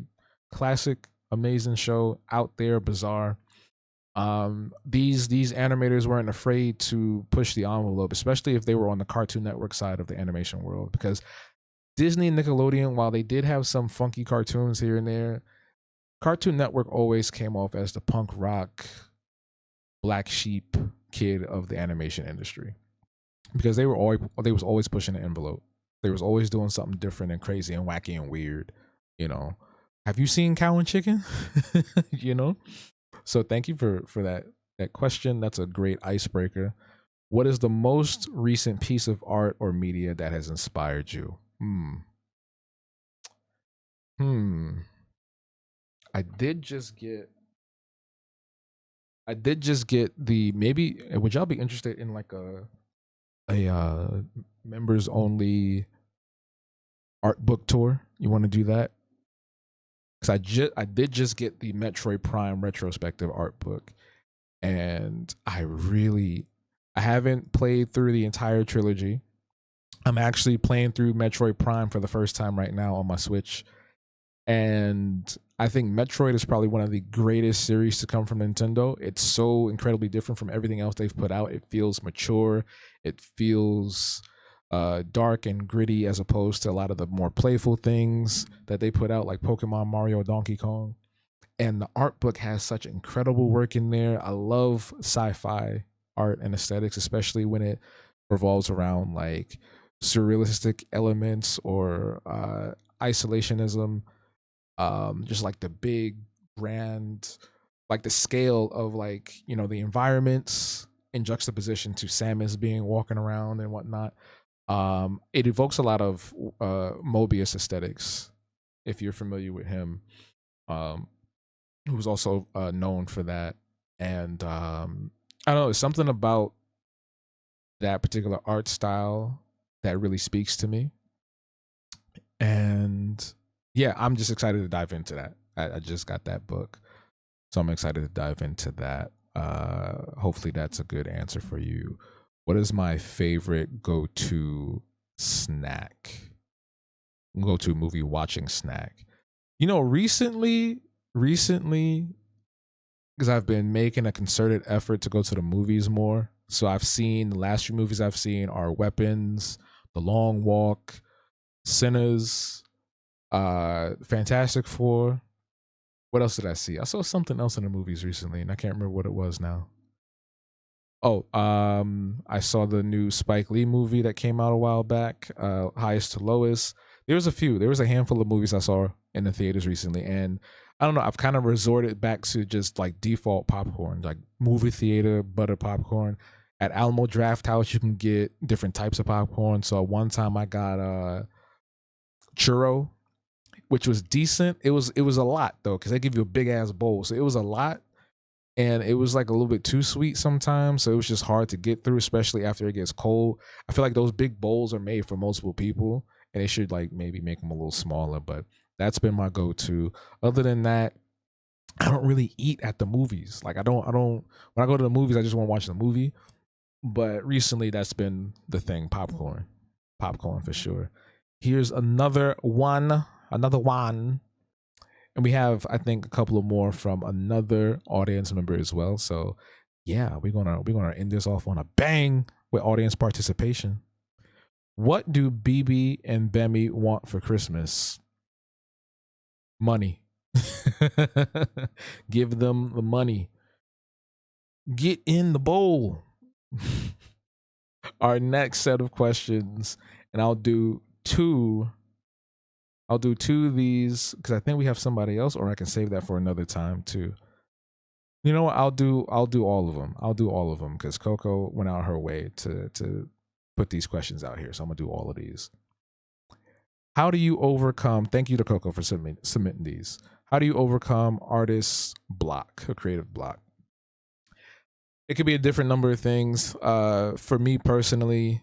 classic, amazing show, out there, bizarre. These animators weren't afraid to push the envelope, especially if they were on the Cartoon Network side of the animation world, because Disney and Nickelodeon, while they did have some funky cartoons here and there, Cartoon Network always came off as the punk rock, black sheep kid of the animation industry, because they was always pushing the envelope. They was always doing something different and crazy and wacky and weird. You know, have you seen Cow and Chicken? You know, so thank you for that question. That's a great icebreaker. What is the most recent piece of art or media that has inspired you? I did just get the, maybe would y'all be interested in like a members only art book tour? You want to do that? Because I did just get the Metroid Prime retrospective art book, and I haven't played through the entire trilogy. I'm actually playing through Metroid Prime for the first time right now on my Switch, and I think Metroid is probably one of the greatest series to come from Nintendo. It's so incredibly different from everything else they've put out. It feels mature. It feels dark and gritty, as opposed to a lot of the more playful things that they put out, like Pokemon, Mario, Donkey Kong. And the art book has such incredible work in there. I love sci-fi art and aesthetics, especially when it revolves around like surrealistic elements or isolationism. Just like the big brand, like the scale of, like, you know, the environments in juxtaposition to Samus being walking around and whatnot. It evokes a lot of Mobius aesthetics, if you're familiar with him, who's also known for that. And I don't know, it's something about that particular art style that really speaks to me. And yeah, I'm just excited to dive into that. I just got that book, so I'm excited to dive into that. Hopefully that's a good answer for you. What is my favorite go-to snack? Go-to movie watching snack? You know, recently, because I've been making a concerted effort to go to the movies more. So I've seen, the last few movies I've seen are Weapons, The Long Walk, Sinners, Fantastic Four. What else did I see? I saw something else in the movies recently, and I can't remember what it was now. Oh, I saw the new Spike Lee movie that came out a while back, Highest to Lowest. There was a few. There was a handful of movies I saw in the theaters recently, and I don't know. I've kind of resorted back to just like default popcorn, like movie theater butter popcorn. At Alamo Draft House, you can get different types of popcorn. So one time I got churro, which was decent. It was a lot though, because they give you a big ass bowl, so it was a lot, and it was like a little bit too sweet sometimes, so it was just hard to get through, especially after it gets cold. I feel like those big bowls are made for multiple people, and they should like maybe make them a little smaller. But that's been my go-to. Other than that, I don't really eat at the movies. Like I don't when I go to the movies, I just want to watch the movie. But recently, that's been the thing: popcorn for sure. Here's another one, and we have I think a couple of more from another audience member as well. So yeah, we're gonna end this off on a bang with audience participation. What do BB and Bemi want for Christmas? Money. Give them the money. Get in the bowl. Our next set of questions, and I'll do two of these because I think we have somebody else, or I can save that for another time too. You know what? I'll do all of them. I'll do all of them because Coco went out her way to put these questions out here. So I'm gonna do all of these. How do you overcome? Thank you to Coco for submitting these. How do you overcome artist block, a creative block? It could be a different number of things. For me personally,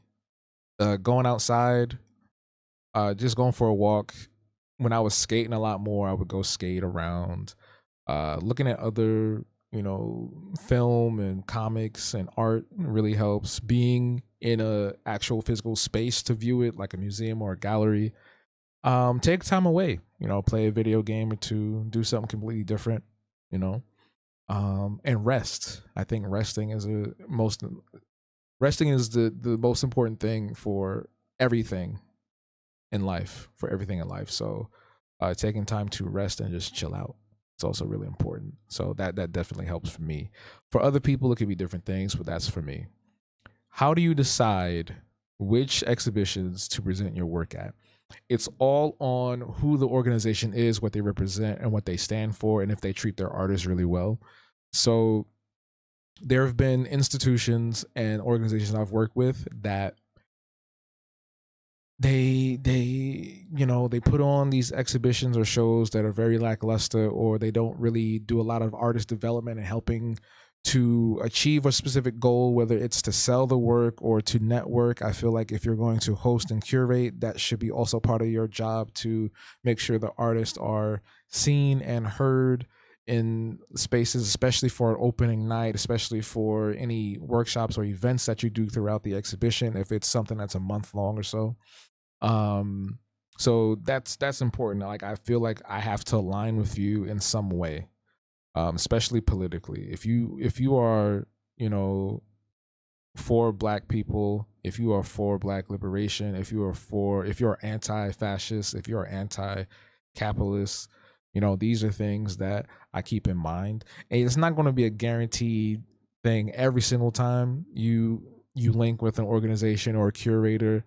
going outside, just going for a walk. When I was skating a lot more, I would go skate around. Looking at other, film and comics and art really helps. Being in a actual physical space to view it, like a museum or a gallery. Take time away. Play a video game or two. Do something completely different. You know, and rest. I think resting is the most important thing for everything everything in life. So taking time to rest and just chill out, it's also really important. So that definitely helps for me. For other people it could be different things, but that's for me. How do you decide which exhibitions to present your work at? It's all on who the organization is, what they represent, and what they stand for, and if they treat their artists really well. So there have been institutions and organizations I've worked with that they put on these exhibitions or shows that are very lackluster, or they don't really do a lot of artist development and helping to achieve a specific goal, whether it's to sell the work or to network. I feel like if you're going to host and curate, that should be also part of your job, to make sure the artists are seen and heard in spaces, especially for an opening night, especially for any workshops or events that you do throughout the exhibition, if it's something that's a month long or so. um so that's important. Like I feel like I have to align with you in some way, especially politically. If you are, you know for black people, if you are for black liberation, if you're anti-fascist, if you're anti-capitalist, these are things that I keep in mind. And it's not going to be a guaranteed thing every single time you link with an organization or a curator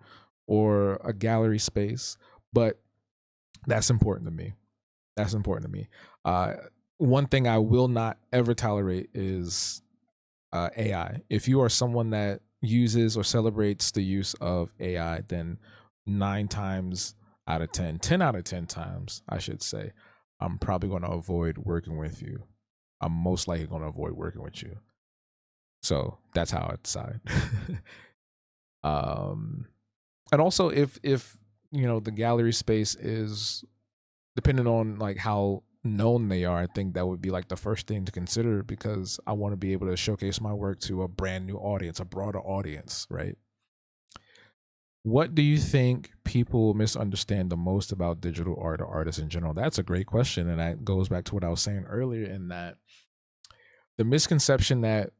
or a gallery space, but that's important to me. That's important to me. One thing I will not ever tolerate is AI. If you are someone that uses or celebrates the use of AI, then 9 times out of 10, 10 out of 10 times, I should say, I'm probably going to avoid working with you. I'm most likely going to avoid working with you. So that's how I decide. um, and also, if the gallery space is depending on like how known they are, I think that would be like the first thing to consider, because I want to be able to showcase my work to a brand new audience, a broader audience, right? What do you think people misunderstand the most about digital art or artists in general? That's a great question, and that goes back to what I was saying earlier, in that the misconception that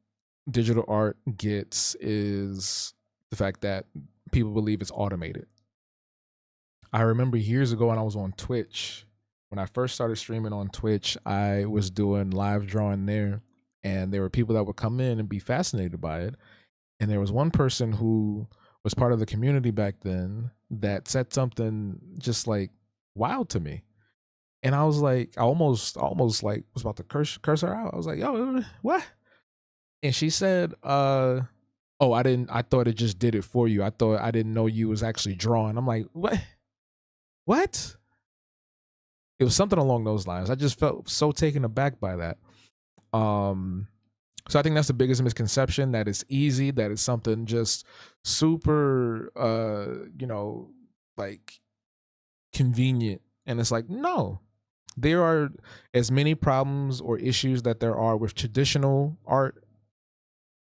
digital art gets is the fact that people believe it's automated. I remember years ago when I was on Twitch, when I first started streaming on Twitch, I was doing live drawing there. and there were people that would come in and be fascinated by it. And there was one person who was part of the community back then that said something just like wild to me. And I was like, I almost like was about to curse her out. I was like, yo, what? And she said, oh, I thought it just did it for you. I didn't know you was actually drawing. I'm like, what? What? It was something along those lines. I just felt so taken aback by that. So I think that's the biggest misconception, that it's easy, that it's something just super, like convenient. And it's like, no, there are as many problems or issues that there are with traditional art.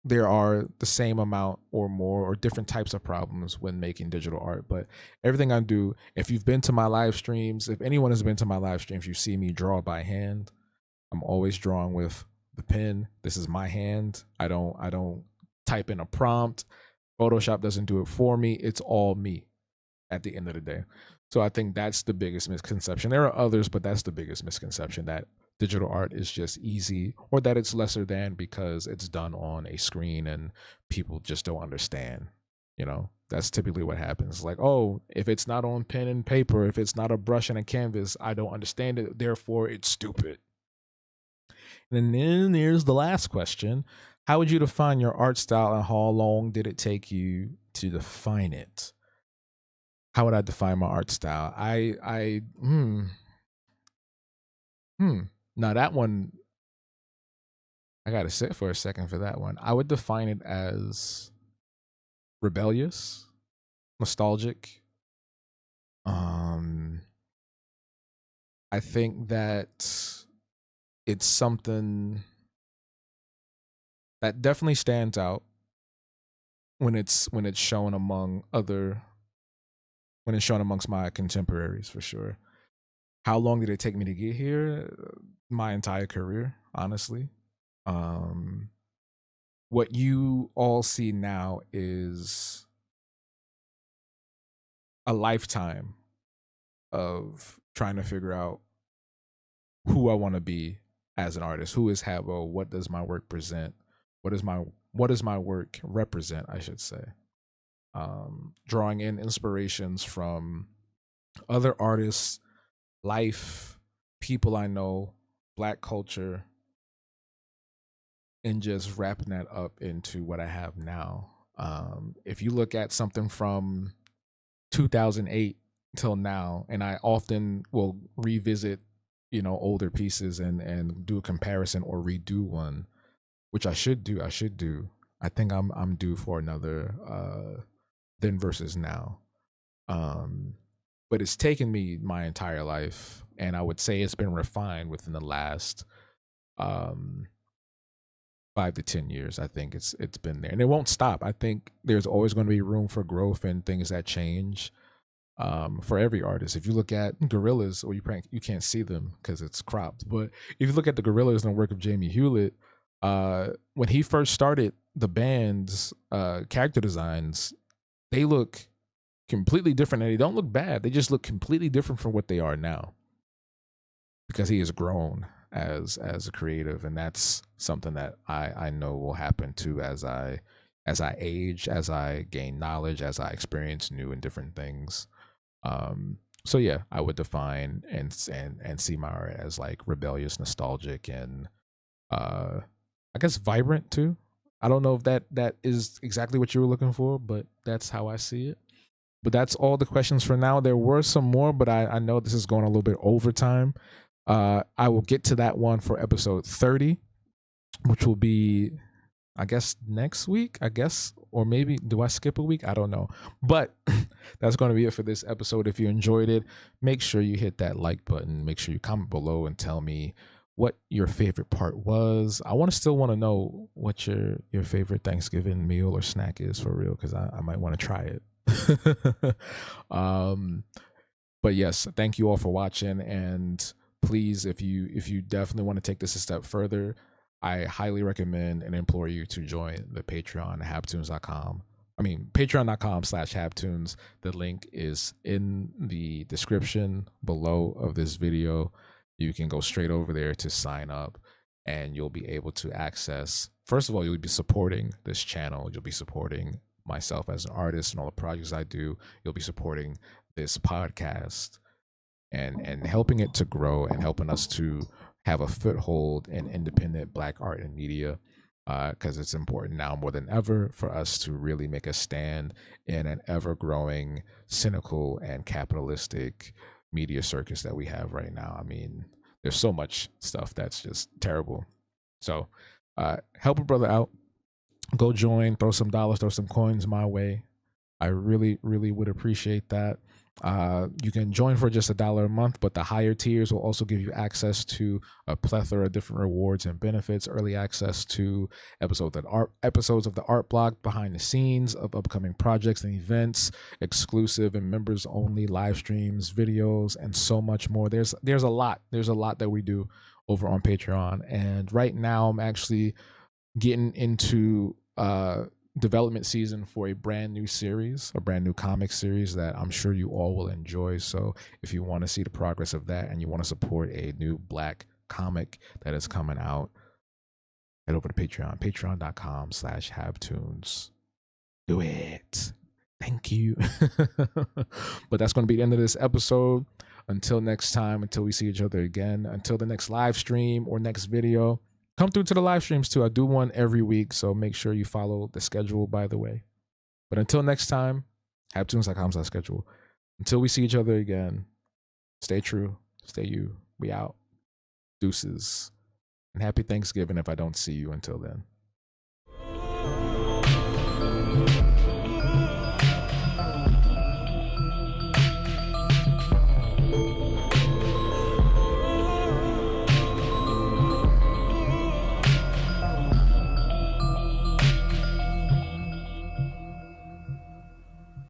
There are the same amount or more or different types of problems when making digital art. But everything I do, if you've been to my live streams, if anyone has been to my live streams, you see me draw by hand. I'm always drawing with the pen. This is my hand. I don't type in a prompt. Photoshop doesn't do it for me. It's all me at the end of the day. So I think that's the biggest misconception. There are others, but that's the biggest misconception, that digital art is just easy, or that it's lesser than because it's done on a screen and people just don't understand. That's typically what happens. Like, oh, if it's not on pen and paper, if it's not a brush and a canvas, I don't understand it. Therefore, it's stupid. And then there's the last question. How would you define your art style, and how long did it take you to define it? How would I define my art style? Now that one, I gotta sit for a second for that one. I would define it as rebellious, nostalgic. I think that it's something that definitely stands out when it's shown amongst my contemporaries, for sure. How long did it take me to get here? My entire career, honestly. What you all see now is a lifetime of trying to figure out who I want to be as an artist. Who is Habo? What does my work present? What does my work represent, I should say? Drawing in inspirations from other artists, life, people I know, Black culture, and just wrapping that up into what I have now. If you look at something from 2008 till now, and I often will revisit, older pieces and do a comparison or redo one, which I should do. I think I'm due for another then versus now. But it's taken me my entire life, and I would say it's been refined within the last 5 to 10 years. I think it's been there, and it won't stop. I think there's always going to be room for growth and things that change for every artist. If you look at gorillas, or you can't see them because it's cropped, but if you look at the gorillas and the work of Jamie Hewlett, when he first started the band's character designs, they look completely different, and they don't look bad. They just look completely different from what they are now, because he has grown as a creative, and that's something that I know will happen too as I age, as I gain knowledge, as I experience new and different things. So yeah, I would define and see my art as like rebellious, nostalgic, and I guess vibrant too. I don't know if that is exactly what you were looking for, but that's how I see it. But that's all the questions for now. There were some more, but I know this is going a little bit over time. I will get to that one for episode 30, which will be, I guess, next week, or maybe do I skip a week? I don't know. But that's going to be it for this episode. If you enjoyed it, make sure you hit that like button. Make sure you comment below and tell me what your favorite part was. I still want to know what your favorite Thanksgiving meal or snack is, for real, because I might want to try it. But yes, thank you all for watching, and please, if you definitely want to take this a step further, I highly recommend and implore you to join the Patreon, habtoons.com. Patreon.com/habtoons. The link is in the description below of this video. You can go straight over there to sign up. and you'll be able to access, first of all, you'll be supporting this channel. You'll be supporting myself as an artist and all the projects I do. You'll be supporting this podcast and helping it to grow and helping us to have a foothold in independent Black art and media, because it's important now more than ever for us to really make a stand in an ever-growing, cynical, and capitalistic media circus that we have right now. I mean, there's so much stuff that's just terrible. So help a brother out. Go join, throw some dollars, throw some coins my way. I really, really would appreciate that. You can join for just $1 a month, but the higher tiers will also give you access to a plethora of different rewards and benefits, early access to episodes of the Art Block, behind the scenes of upcoming projects and events, exclusive and members only live streams, videos, and so much more. There's a lot. There's a lot that we do over on Patreon. And right now I'm actually getting into development season for a brand new series, a brand new comic series that I'm sure you all will enjoy. So if you want to see the progress of that and you want to support a new Black comic that is coming out, head over to Patreon, patreon.com/habtunes. Do it. Thank you. But that's going to be the end of this episode. Until next time, until we see each other again, until the next live stream or next video. Come through to the live streams too. I do one every week, so make sure you follow the schedule, by the way. But until next time, habtunes.com/schedule. Until we see each other again, stay true, stay you. We out. Deuces. And happy Thanksgiving if I don't see you until then.